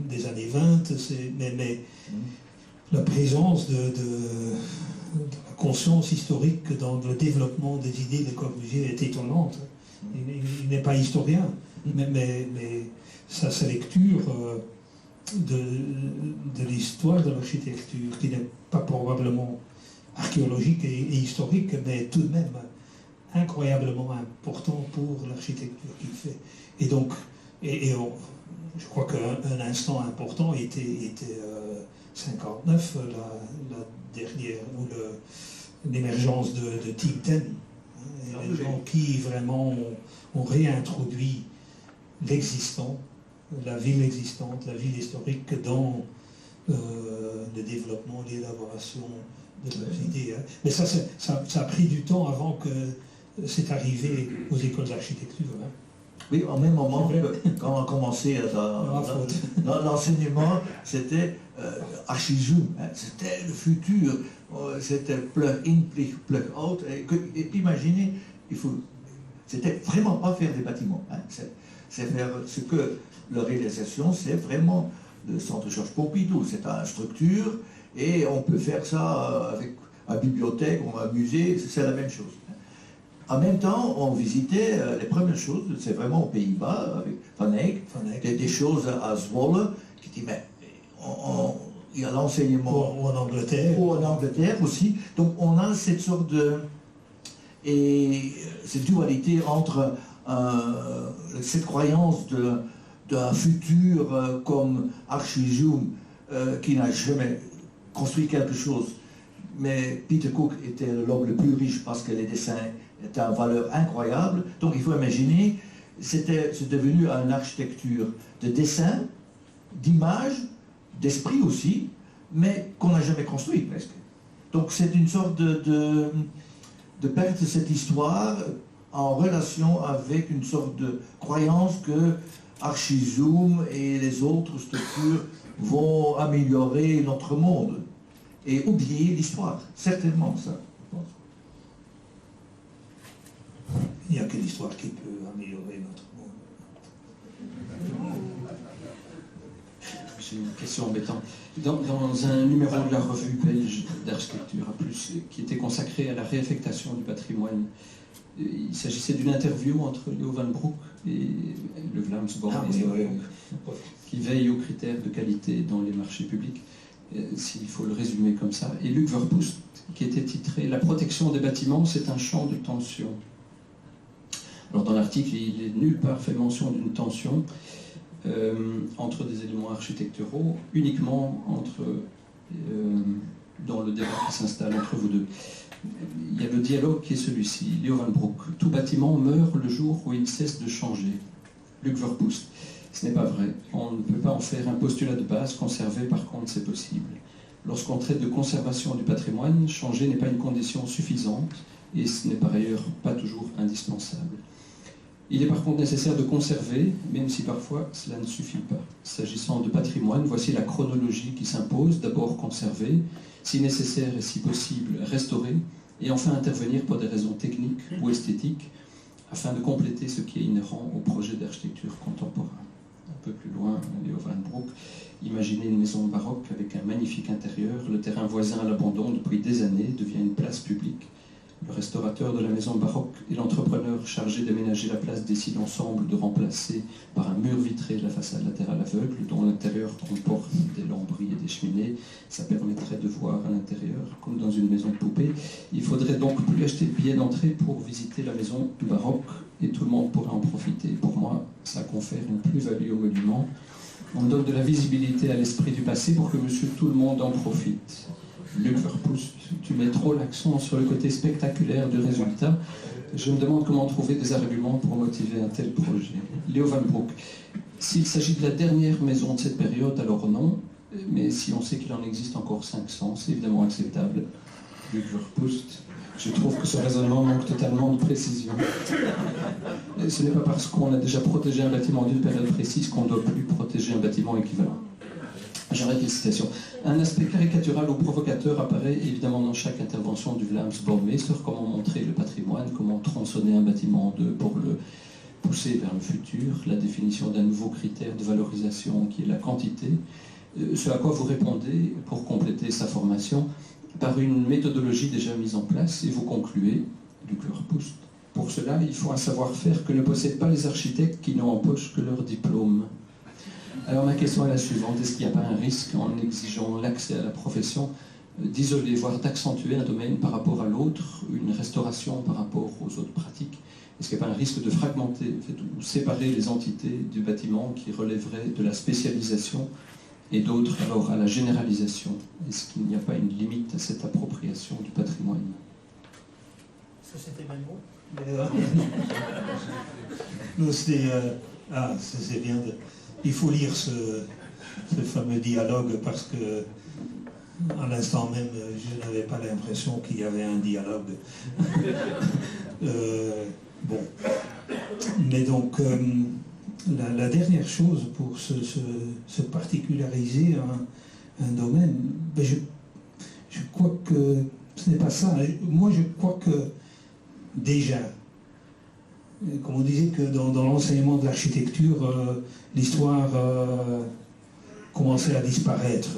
des années 20, mais la présence de la conscience historique dans le développement des idées de Corbusier est étonnante. Il n'est pas historien, Mais sa lecture de l'histoire de l'architecture, qui n'est pas probablement archéologique et historique, mais tout de même incroyablement important pour l'architecture qu'il fait. Et donc, je crois qu'un instant important était 59, la dernière, ou l'émergence de Team 10, les gens qui vraiment ont réintroduit l'existant, la ville existante, la ville historique dans le développement, l'élaboration de leurs idées. Mais ça a pris du temps avant que c'est arrivé aux écoles d'architecture. Oui, au même moment, quand on a commencé l'enseignement, c'était Archizoom, c'était le futur, c'était plug-in, plug-out. Et imaginez, c'était vraiment pas faire des bâtiments, c'est faire ce que leur réalisation, c'est vraiment le centre Georges Pompidou, c'est une structure, et on peut faire ça avec une bibliothèque ou un musée, c'est la même chose. En même temps, on visitait les premières choses, c'est vraiment aux Pays-Bas, avec Van Eyck, des choses à Zwolle, qui dit, mais il y a l'enseignement. Ou en Angleterre. Ou en Angleterre aussi. Donc on a cette sorte cette dualité entre cette croyance d'un futur comme Archizoom, qui n'a jamais construit quelque chose. Mais Peter Cook était l'homme le plus riche parce que les dessins étaient une valeur incroyable. Donc il faut imaginer, c'est devenu une architecture de dessin, d'image, d'esprit aussi, mais qu'on n'a jamais construit presque. Donc c'est une sorte de perte de cette histoire en relation avec une sorte de croyance que Archizoom et les autres structures vont améliorer notre monde. Et oublier l'histoire, certainement ça, je pense. Il n'y a que l'histoire qui peut améliorer notre monde. J'ai une question embêtante. Dans un numéro de la revue belge d'architecture A+, qui était consacré à la réaffectation du patrimoine, il s'agissait d'une interview entre Leo Van Broek et le Vlaams Bouwmeester, qui veille aux critères de qualité dans les marchés publics, s'il faut le résumer comme ça, et Luc Verpoest, qui était titré « La protection des bâtiments, c'est un champ de tension ». Alors dans l'article, il n'est nulle part fait mention d'une tension entre des éléments architecturaux, uniquement dans le débat qui s'installe entre vous deux. Il y a le dialogue qui est celui-ci. Leo Van Broek, tout bâtiment meurt le jour où il cesse de changer. Luc Verpoest, ce n'est pas vrai. On ne peut pas en faire un postulat de base. Conserver, par contre, c'est possible. Lorsqu'on traite de conservation du patrimoine, changer n'est pas une condition suffisante et ce n'est par ailleurs pas toujours indispensable. Il est par contre nécessaire de conserver, même si parfois cela ne suffit pas. S'agissant de patrimoine, voici la chronologie qui s'impose. D'abord conserver, si nécessaire et si possible restaurer, et enfin intervenir pour des raisons techniques ou esthétiques, afin de compléter ce qui est inhérent au projet d'architecture contemporain. Un peu plus loin, Leo Van Broek, imaginez une maison baroque avec un magnifique intérieur, le terrain voisin à l'abandon depuis des années devient une place publique. Le restaurateur de la maison baroque et l'entrepreneur chargé d'aménager la place décident ensemble de remplacer par un mur vitré la façade latérale aveugle, dont l'intérieur comporte des lambris et des cheminées. Ça permettrait de voir à l'intérieur, comme dans une maison de poupée. Il faudrait donc plus acheter de billets d'entrée pour visiter la maison baroque et tout le monde pourrait en profiter. Pour moi, ça confère une plus-value au monument. On donne de la visibilité à l'esprit du passé pour que monsieur tout le monde en profite. Luc Verpoest, tu mets trop l'accent sur le côté spectaculaire du résultat. Je me demande comment trouver des arguments pour motiver un tel projet. Leo Van Broek, s'il s'agit de la dernière maison de cette période, alors non, mais si on sait qu'il en existe encore 500, c'est évidemment acceptable. Luc Verpoest, je trouve que ce raisonnement manque totalement de précision. Et ce n'est pas parce qu'on a déjà protégé un bâtiment d'une période précise qu'on ne doit plus protéger un bâtiment équivalent. J'arrête les citations. Un aspect caricatural ou provocateur apparaît évidemment dans chaque intervention du Vlaams Bouwmeester, comment montrer le patrimoine, comment tronçonner un bâtiment pour le pousser vers le futur, la définition d'un nouveau critère de valorisation qui est la quantité, ce à quoi vous répondez pour compléter sa formation par une méthodologie déjà mise en place et vous concluez, Luc Verpoest, Pour cela, il faut un savoir-faire que ne possèdent pas les architectes qui n'ont en poche que leur diplôme. Alors ma question est la suivante, est-ce qu'il n'y a pas un risque en exigeant l'accès à la profession d'isoler, voire d'accentuer un domaine par rapport à l'autre, une restauration par rapport aux autres pratiques? Est-ce qu'il n'y a pas un risque de fragmenter, en fait, ou séparer les entités du bâtiment qui relèveraient de la spécialisation et d'autres alors à la généralisation? Est-ce qu'il n'y a pas une limite à cette appropriation du patrimoine? Ça c'était même mot. Non, c'est bien. Il faut lire ce fameux dialogue parce que à l'instant même, je n'avais pas l'impression qu'il y avait un dialogue. Bon. Mais donc, la dernière chose pour se particulariser un domaine, ben je crois que ce n'est pas ça. Moi, je crois que déjà, comme on disait que dans l'enseignement de l'architecture, l'histoire commençait à disparaître.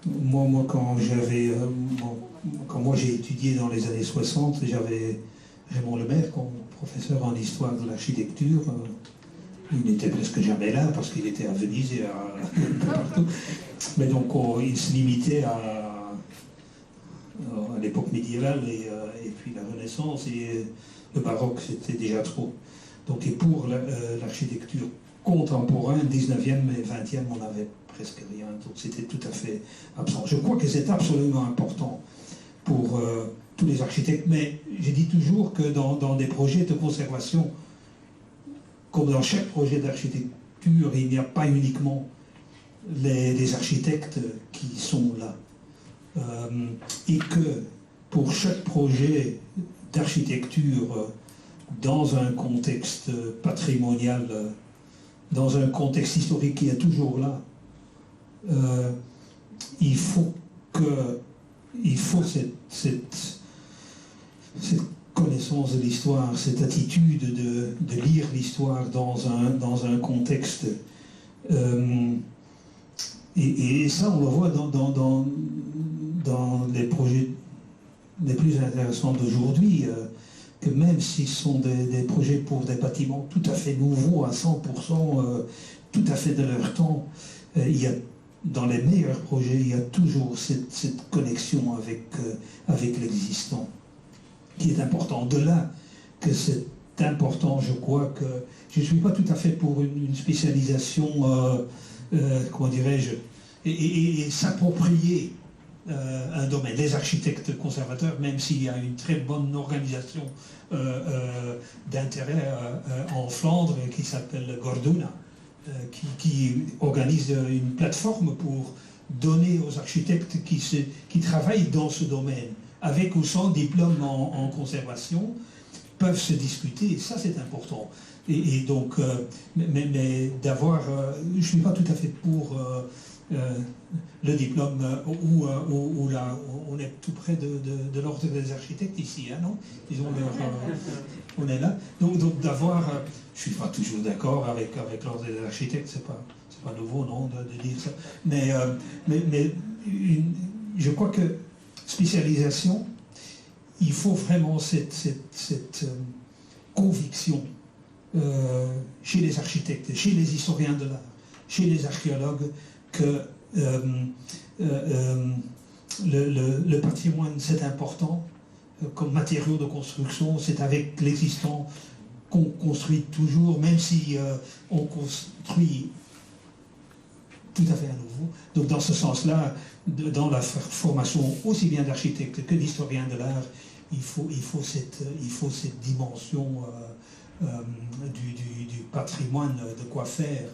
Moi, quand moi j'ai étudié dans les années 60, j'avais Raymond Lemaire comme professeur en histoire de l'architecture. Il n'était presque jamais là parce qu'il était à Venise et partout. Mais donc il se limitait à l'époque médiévale et puis la Renaissance et le baroque, c'était déjà trop. Donc et pour l'architecture contemporaine, 19e et 20e, on n'avait presque rien. Donc c'était tout à fait absent. Je crois que c'est absolument important pour tous les architectes, mais j'ai dit toujours que dans des projets de conservation, comme dans chaque projet d'architecture, il n'y a pas uniquement les architectes qui sont là. Et que pour chaque projet d'architecture, dans un contexte patrimonial, dans un contexte historique qui est toujours là, il faut cette connaissance de l'histoire, cette attitude de lire l'histoire dans un contexte. Et ça, on le voit dans les projets les plus intéressants d'aujourd'hui, que même s'ils sont des projets pour des bâtiments tout à fait nouveaux, à 100%, tout à fait de leur temps, il y a, dans les meilleurs projets, il y a toujours cette connexion avec l'existant, qui est important. De là que c'est important, je crois que je ne suis pas tout à fait pour une spécialisation, comment dirais-je, et s'approprier un domaine. Les architectes conservateurs, même s'il y a une très bonne organisation d'intérêt en Flandre qui s'appelle Gorduna, qui organise une plateforme pour donner aux architectes qui travaillent dans ce domaine, avec ou sans diplôme en conservation, peuvent se discuter, et ça c'est important. Et donc, mais d'avoir, je ne suis pas tout à fait pour le diplôme où on est tout près de l'ordre des architectes ici, hein, non? Ils ont on est là. Donc d'avoir, je ne suis pas toujours d'accord avec l'ordre des architectes, c'est pas nouveau, non, de dire ça. Mais je crois que spécialisation, il faut vraiment cette conviction chez les architectes, chez les historiens de l'art, chez les archéologues, que le patrimoine c'est important comme matériau de construction, c'est avec l'existant qu'on construit toujours, même si on construit tout à fait à nouveau. Donc dans ce sens-là, dans la formation aussi bien d'architectes que d'historiens de l'art, il faut cette dimension du patrimoine, de quoi faire.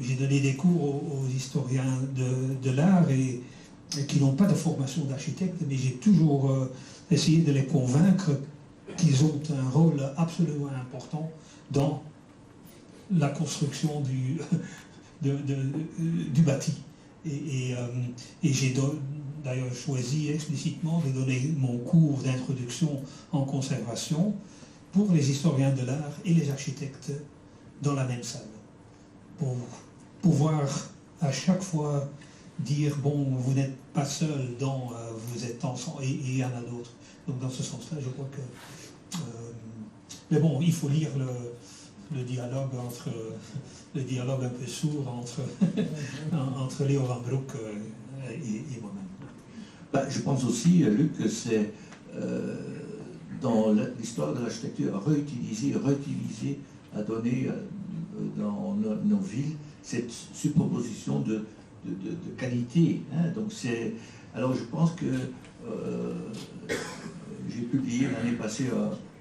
J'ai donné des cours aux historiens de l'art et qui n'ont pas de formation d'architecte, mais j'ai toujours essayé de les convaincre qu'ils ont un rôle absolument important dans la construction du bâti. Et j'ai d'ailleurs choisi explicitement de donner mon cours d'introduction en conservation pour les historiens de l'art et les architectes dans la même salle, pour pouvoir à chaque fois dire, bon, vous n'êtes pas seul, vous êet il y en a d'autres. Donc dans ce sens-là, je crois que... mais bon, il faut lire le dialogue un peu sourd entre Léo Van Broek et moi-même. Je pense aussi, Luc, que c'est dans l'histoire de l'architecture, réutiliser, à donner dans nos villes cette superposition de qualité. Hein. Donc alors je pense que j'ai publié l'année passée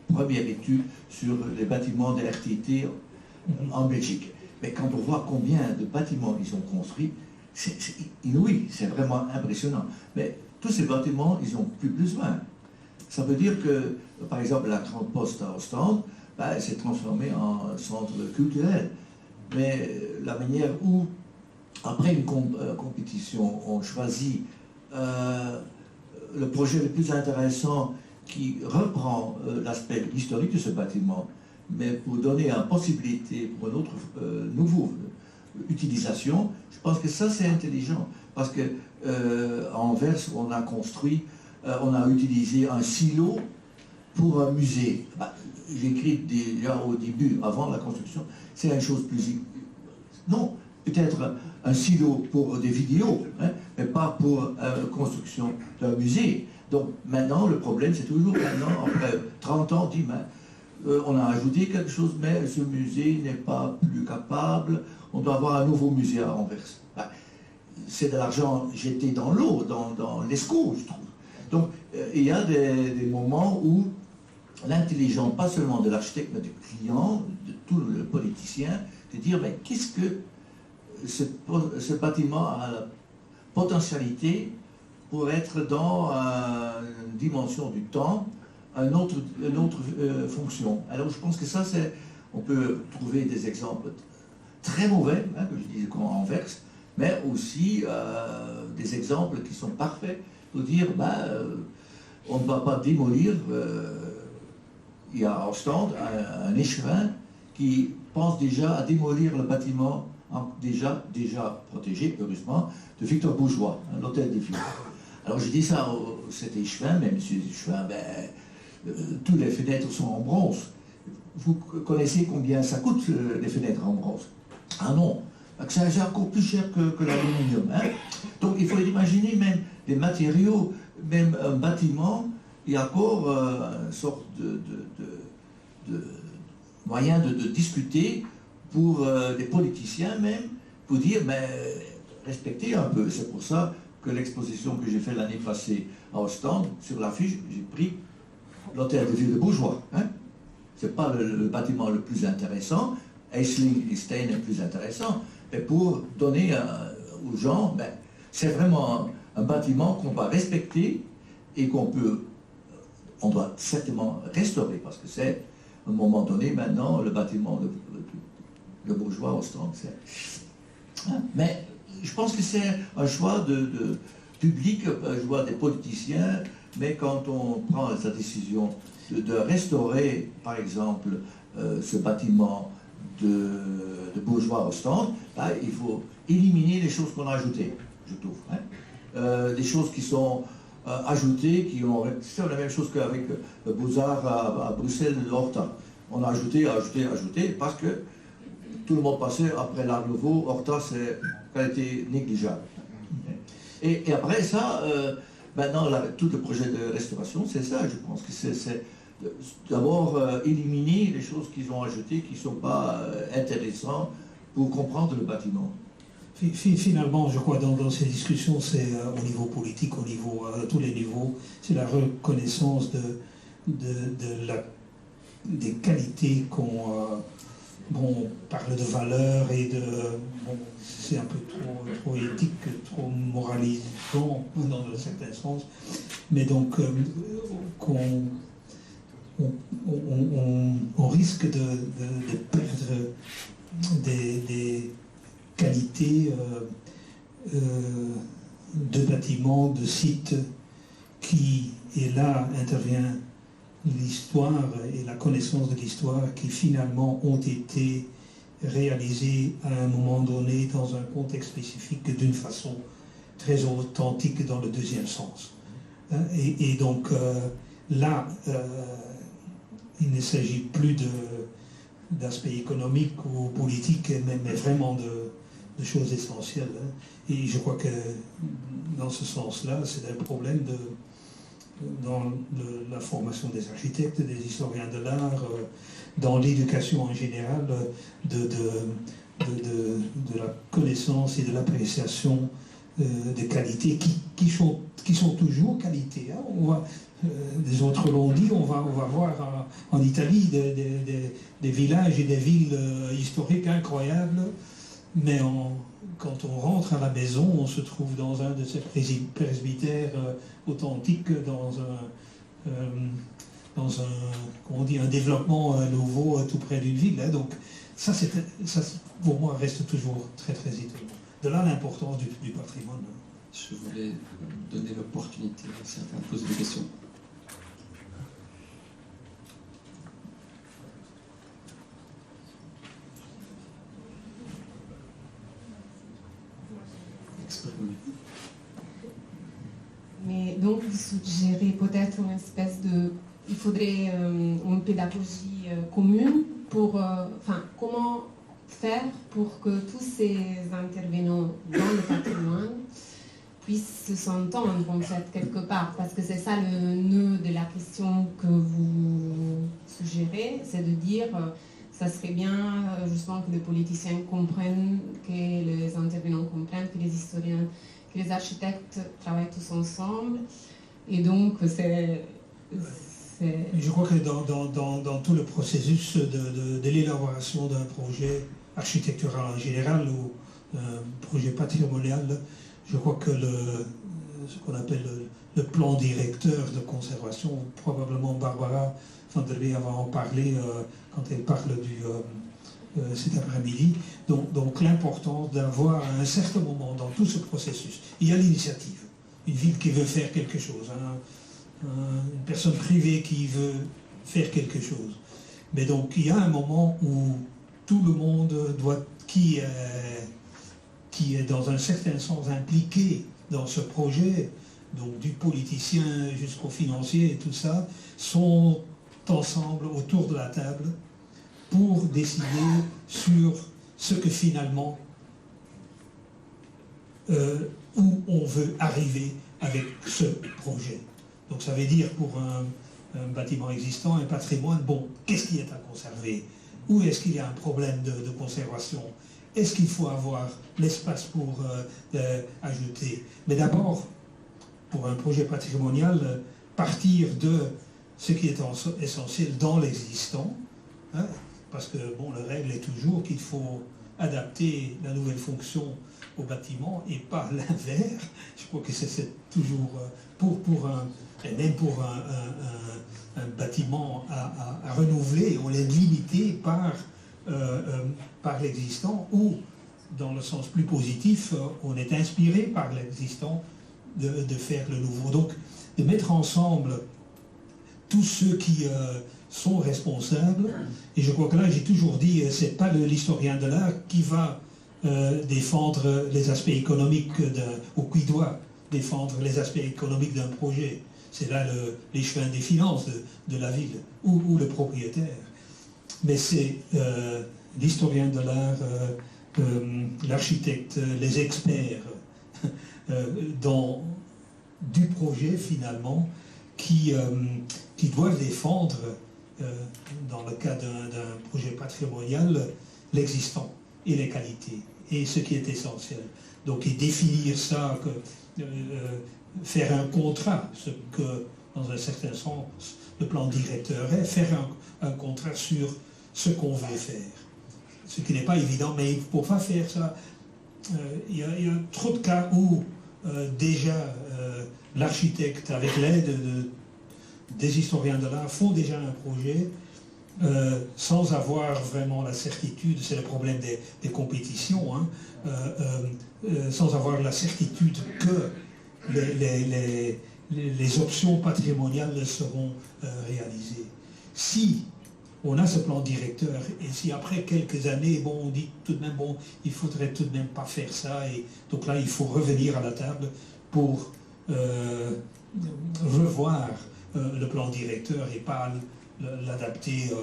une première étude sur les bâtiments de RTT en Belgique. Mais quand on voit combien de bâtiments ils ont construits, c'est inouï, c'est vraiment impressionnant. Mais tous ces bâtiments, ils n'ont plus besoin. Ça veut dire que, par exemple, la Grande Poste à Ostende, s'est transformée en centre culturel. Mais la manière où, après une compétition, on choisit le projet le plus intéressant qui reprend l'aspect historique de ce bâtiment, mais pour donner une possibilité pour une autre nouveau utilisation, je pense que ça c'est intelligent. Parce que à Anvers, on a construit, on a utilisé un silo pour un musée. J'ai écrit déjà au début, avant la construction, c'est une chose plus... Non, peut-être un silo pour des vidéos, hein, mais pas pour la construction d'un musée. Donc maintenant, le problème, c'est toujours maintenant, après 30 ans, on dit, on a ajouté quelque chose, mais ce musée n'est pas plus capable, on doit avoir un nouveau musée à Anvers. C'est de l'argent jeté dans l'eau, dans l'escaut, je trouve. Donc il y a des moments où l'intelligence, pas seulement de l'architecte, mais du client, de tout le politicien, de dire, mais qu'est-ce que ce bâtiment a la potentialité pour être dans une dimension du temps, une autre fonction. Alors je pense que ça, on peut trouver des exemples très mauvais, hein, que je disais comme Anvers, mais aussi des exemples qui sont parfaits pour dire, on ne va pas démolir. Il y a à Ostende un échevin qui pense déjà à démolir le bâtiment déjà protégé, heureusement, de Victor Bourgeois, l'hôtel des Villes. Alors je dis ça à cet échevin, mais monsieur l'échevin, toutes les fenêtres sont en bronze. Vous connaissez combien ça coûte, les fenêtres en bronze? Ah non, c'est encore plus cher que l'aluminium. Hein. Donc il faut imaginer même des matériaux, même un bâtiment, il y a encore une sorte de moyen de discuter pour des politiciens même, pour dire, mais respectez un peu. C'est pour ça que l'exposition que j'ai faite l'année passée à Ostende, sur l'affiche, j'ai pris l'hôtel de ville de Bourgeois. Hein. Ce n'est pas le bâtiment le plus intéressant, Eisling et Stein est plus intéressant, mais pour donner aux gens, c'est vraiment un bâtiment qu'on va respecter et on doit certainement restaurer, parce que c'est, à un moment donné, maintenant, le bâtiment de Bourgeois au Ostende. Mais je pense que c'est un choix de public, un choix des politiciens, mais quand on prend sa décision de restaurer, par exemple, ce bâtiment de Bourgeois au Ostende, il faut éliminer les choses qu'on a ajoutées, je trouve. Hein. Des choses qui sont ajoutées, c'est la même chose qu'avec le Beaux-Arts à Bruxelles, Horta. On a ajouté, parce que tout le monde passait après l'Art Nouveau, Horta, c'est qualité négligeable. Et après ça, maintenant, tout le projet de restauration, c'est ça, je pense que c'est d'abord éliminer les choses qu'ils ont ajoutées qui ne sont pas intéressantes pour comprendre le bâtiment. Finalement, je crois, dans ces discussions, c'est au niveau politique, à tous les niveaux, c'est la reconnaissance des qualités qu'on... on parle de valeurs et c'est un peu trop éthique, trop moralisant dans un certain sens, mais donc on risque de perdre des qualités de bâtiments, de sites et là intervient l'histoire et la connaissance de l'histoire qui finalement ont été réalisés à un moment donné dans un contexte spécifique d'une façon très authentique dans le deuxième sens. Et donc là, il ne s'agit plus d'aspect économique ou politique, mais vraiment de choses essentielles. Et je crois que dans ce sens-là, c'est un problème dans la formation des architectes, des historiens de l'art, dans l'éducation en général, de la connaissance et de l'appréciation des qualités qui sont toujours qualités. Des autres l'ont dit, on va voir en Italie des villages et des villes historiques incroyables, mais quand on rentre à la maison, on se trouve dans un de ces presbytères authentiques, dans un développement nouveau tout près d'une ville. Donc ça, pour moi, reste toujours très très étonnant. De là l'importance du patrimoine. Je voulais donner l'opportunité à certains de poser des questions. Mais donc, vous suggérez peut-être une espèce de... Il faudrait une pédagogie commune pour... comment faire pour que tous ces intervenants dans le patrimoine puissent s'entendre en fait quelque part, parce que c'est ça le nœud de la question que vous suggérez, c'est de dire ça serait bien justement que les politiciens comprennent, que les intervenants comprennent, que les historiens, que les architectes travaillent tous ensemble, et donc Je crois que dans tout le processus de l'élaboration d'un projet architectural en général ou un projet patrimonial, je crois que ce qu'on appelle le plan directeur de conservation, probablement Barbara van der Wee va en parler quand elle parle cet après-midi. Donc l'importance d'avoir à un certain moment dans tout ce processus, il y a l'initiative, une ville qui veut faire quelque chose, une personne privée qui veut faire quelque chose. Mais donc il y a un moment où tout le monde qui est dans un certain sens impliqué dans ce projet, donc du politicien jusqu'au financier et tout ça, sont ensemble autour de la table pour décider sur ce que finalement, où on veut arriver avec ce projet. Donc ça veut dire pour un bâtiment existant, un patrimoine, bon, qu'est-ce qui est à conserver? Où est-ce qu'il y a un problème de conservation? Est-ce qu'il faut avoir l'espace pour ajouter? Mais d'abord, pour un projet patrimonial, partir de ce qui est essentiel dans l'existant, hein, parce que bon, la règle est toujours qu'il faut adapter la nouvelle fonction au bâtiment et pas l'inverse. Je crois que c'est toujours même pour un bâtiment à renouveler, on est limité par l'existant, ou dans le sens plus positif, on est inspiré par l'existant de faire le nouveau. Donc de mettre ensemble tous ceux qui sont responsables, et je crois que là j'ai toujours dit, c'est pas l'historien de l'art qui va défendre les aspects économiques ou qui doit défendre les aspects économiques d'un projet. C'est là l'échevin des finances de la ville, ou le propriétaire. Mais c'est l'historien de l'art, l'architecte, les experts du projet finalement, qui doivent défendre, dans le cas d'un projet patrimonial, l'existant et les qualités, et ce qui est essentiel. Donc, et définir ça, faire un contrat, ce que, dans un certain sens, le plan directeur est, faire un contrat sur ce qu'on veut faire. Ce qui n'est pas évident, mais pour ne pas faire ça, il y a trop de cas où déjà l'architecte, avec l'aide des historiens de l'art, font déjà un projet sans avoir vraiment la certitude, c'est le problème des compétitions, hein, sans avoir la certitude que les options patrimoniales seront réalisées. Si on a ce plan directeur, et si après quelques années, bon, on dit tout de même, bon, il faudrait tout de même pas faire ça, et donc là, il faut revenir à la table pour revoir le plan directeur et pas l'adapter.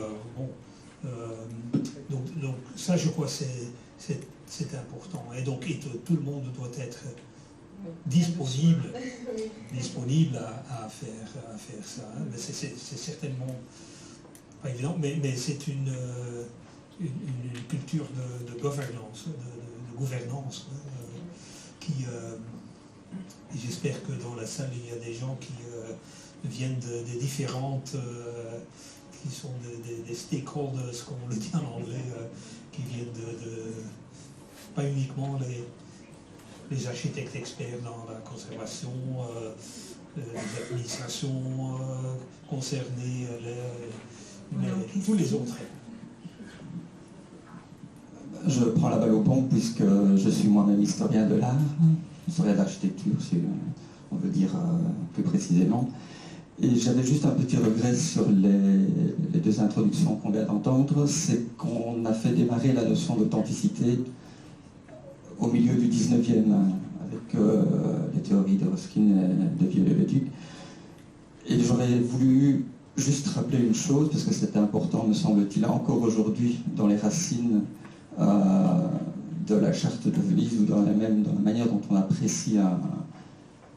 Donc ça, je crois, c'est important. Et donc, tout le monde doit être disponible à faire ça. Mais c'est certainement pas évident, mais c'est une culture de gouvernance, de gouvernance qui... et j'espère que dans la salle, il y a des gens qui viennent des différentes... qui sont des stakeholders, comme on le dit en anglais, qui viennent pas uniquement les architectes experts dans la conservation, les administrations concernées, mais tous les autres. Je prends la balle au pont puisque je suis moi-même historien de l'art, historien d'architecture, si on veut dire plus précisément. Et j'avais juste un petit regret sur les deux introductions qu'on vient d'entendre, c'est qu'on a fait démarrer la notion d'authenticité au milieu du 19e, avec les théories de Ruskin et de Viollet-le-Duc. Et j'aurais voulu juste rappeler une chose, parce que c'était important, me semble-t-il, encore aujourd'hui, dans les racines de la charte de Venise, ou dans la manière dont on apprécie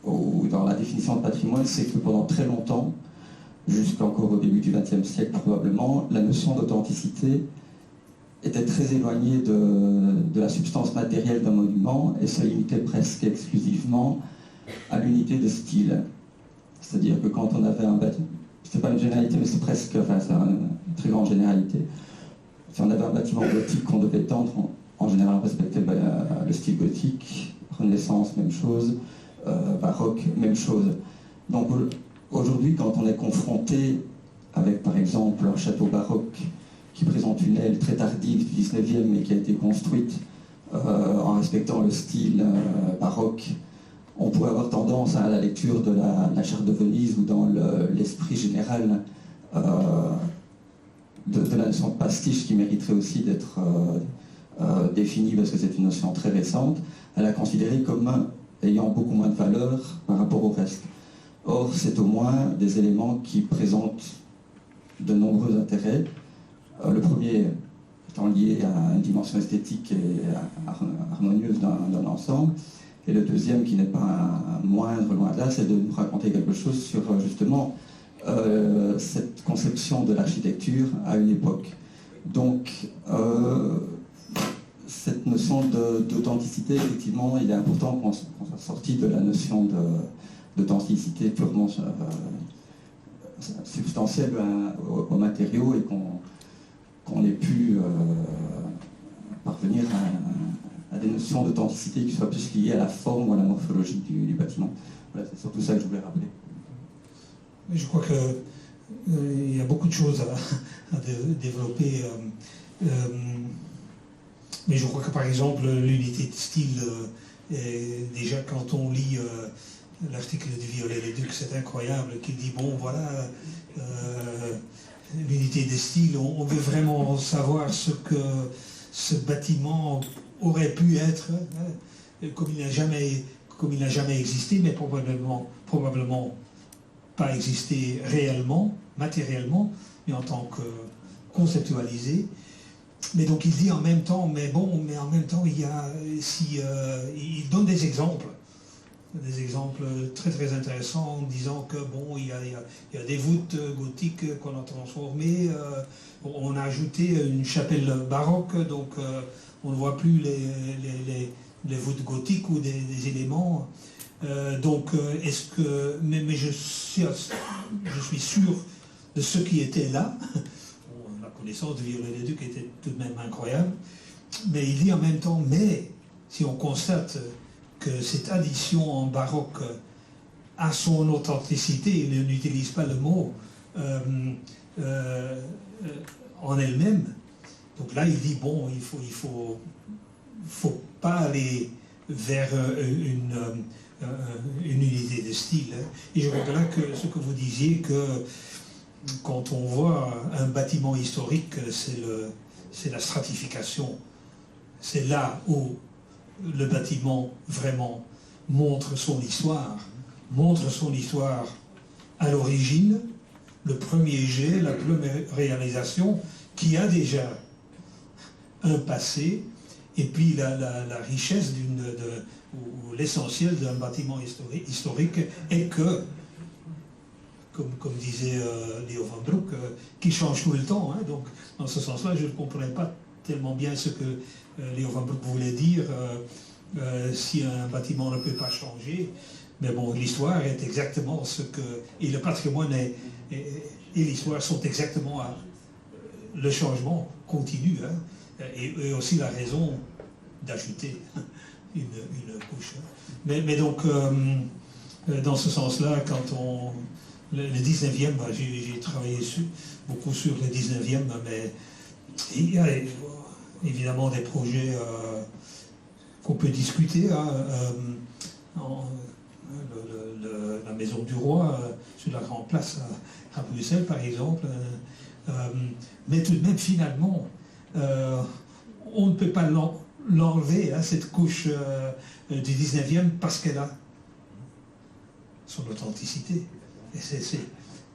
ou dans la définition de patrimoine, c'est que pendant très longtemps, jusqu'encore au début du XXe siècle probablement, la notion d'authenticité était très éloignée de la substance matérielle d'un monument et ça limitait presque exclusivement à l'unité de style. C'est-à-dire que quand on avait un bâtiment, c'est pas une généralité, mais c'est presque, enfin c'est une très grande généralité. Si on avait un bâtiment gothique qu'on devait tendre, en général on respectait le style gothique, Renaissance, même chose, baroque, même chose. Donc aujourd'hui, quand on est confronté avec par exemple un château baroque qui présente une aile très tardive du 19e et qui a été construite en respectant le style baroque, on pourrait avoir tendance à la lecture de la charte de Venise ou dans l'esprit général de la notion de pastiche qui mériterait aussi d'être définie parce que c'est une notion très récente, à la considérer comme ayant beaucoup moins de valeur par rapport au reste. Or, c'est au moins des éléments qui présentent de nombreux intérêts. Le premier étant lié à une dimension esthétique et harmonieuse d'un ensemble, et le deuxième, qui n'est pas moindre, loin de là, c'est de nous raconter quelque chose sur justement cette conception de l'architecture à une époque. Donc, cette notion d'authenticité, effectivement, il est important qu'on soit sorti de la notion d'authenticité purement substantielle aux matériaux et qu'on ait pu parvenir à des notions d'authenticité qui soient plus liées à la forme ou à la morphologie du bâtiment. Voilà, c'est surtout ça que je voulais rappeler. Je crois qu'il y a beaucoup de choses à développer. Mais je crois que par exemple l'unité de style, déjà quand on lit l'article de Viollet-le-Duc, c'est incroyable, qui dit bon voilà, l'unité de style, on veut vraiment savoir ce que ce bâtiment aurait pu être, comme il n'a jamais existé, mais probablement pas existé réellement, matériellement, mais en tant que conceptualisé. Mais donc il dit en même temps, mais en même temps il donne des exemples très très intéressants en disant que bon, il y a des voûtes gothiques qu'on a transformées, on a ajouté une chapelle baroque, donc on ne voit plus les voûtes gothiques ou des éléments. Mais je suis sûr de ce qui était là. La connaissance de Viollet-le-Duc était tout de même incroyable, mais il dit en même temps, mais si on constate que cette addition en baroque a son authenticité, il n'utilise pas le mot en elle-même, donc là il dit bon, il faut pas aller vers une unité de style. Et je crois que là que ce que vous disiez, que quand on voit un bâtiment historique, c'est la stratification. C'est là où le bâtiment vraiment montre son histoire à l'origine, le premier jet, la première réalisation, qui a déjà un passé, et puis la richesse ou l'essentiel d'un bâtiment historique est que, comme disait Leo van Broek, qui change tout le temps. Hein. Donc, dans ce sens-là, je ne comprenais pas tellement bien ce que Leo van Broek voulait dire, si un bâtiment ne peut pas changer. Mais bon, l'histoire est exactement ce que... Et le patrimoine et l'histoire sont exactement le changement continu. Hein, et aussi la raison d'ajouter une couche. Mais donc, dans ce sens-là, quand le 19e, j'ai travaillé beaucoup sur le 19e, mais il y a évidemment des projets qu'on peut discuter. Hein, la Maison du Roi, sur la Grande Place à Bruxelles, par exemple. Mais tout de même, finalement, on ne peut pas l'enlever, hein, cette couche du 19e, parce qu'elle a son authenticité. Et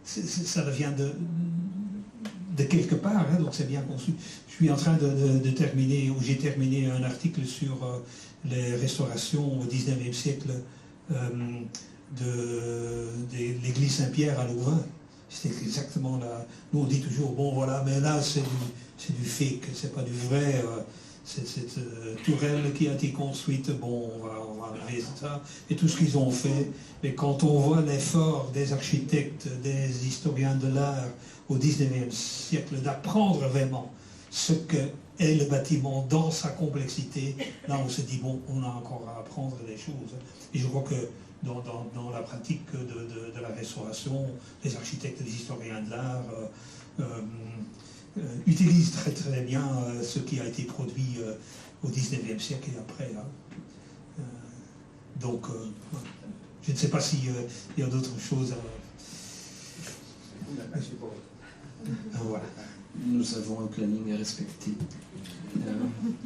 ça vient de quelque part, hein, donc c'est bien conçu. Je suis en train de terminer, ou j'ai terminé un article sur les restaurations au 19e siècle de l'église Saint-Pierre à Louvain. C'était exactement là. Nous on dit toujours, bon voilà, mais là c'est du fake, c'est pas du vrai. Cette tourelle qui a été construite, bon, on va enlever ça, et tout ce qu'ils ont fait. Mais quand on voit l'effort des architectes, des historiens de l'art au 19e siècle d'apprendre vraiment ce qu'est le bâtiment dans sa complexité, là on se dit, bon, on a encore à apprendre des choses. Et je crois que dans la pratique de la restauration, les architectes, les historiens de l'art utilisent très très bien ce qui a été produit au 19e siècle et après. Hein. Donc, je ne sais pas s'il y a d'autres choses voilà. Nous avons un planning à respecter.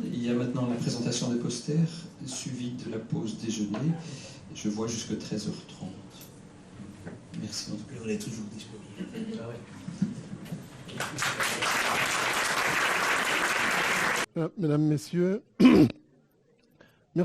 Il y a maintenant la présentation des posters, suivie de la pause déjeuner. Je vois jusque 13h30. Merci en tout cas. On est toujours disponible. Mesdames, Messieurs,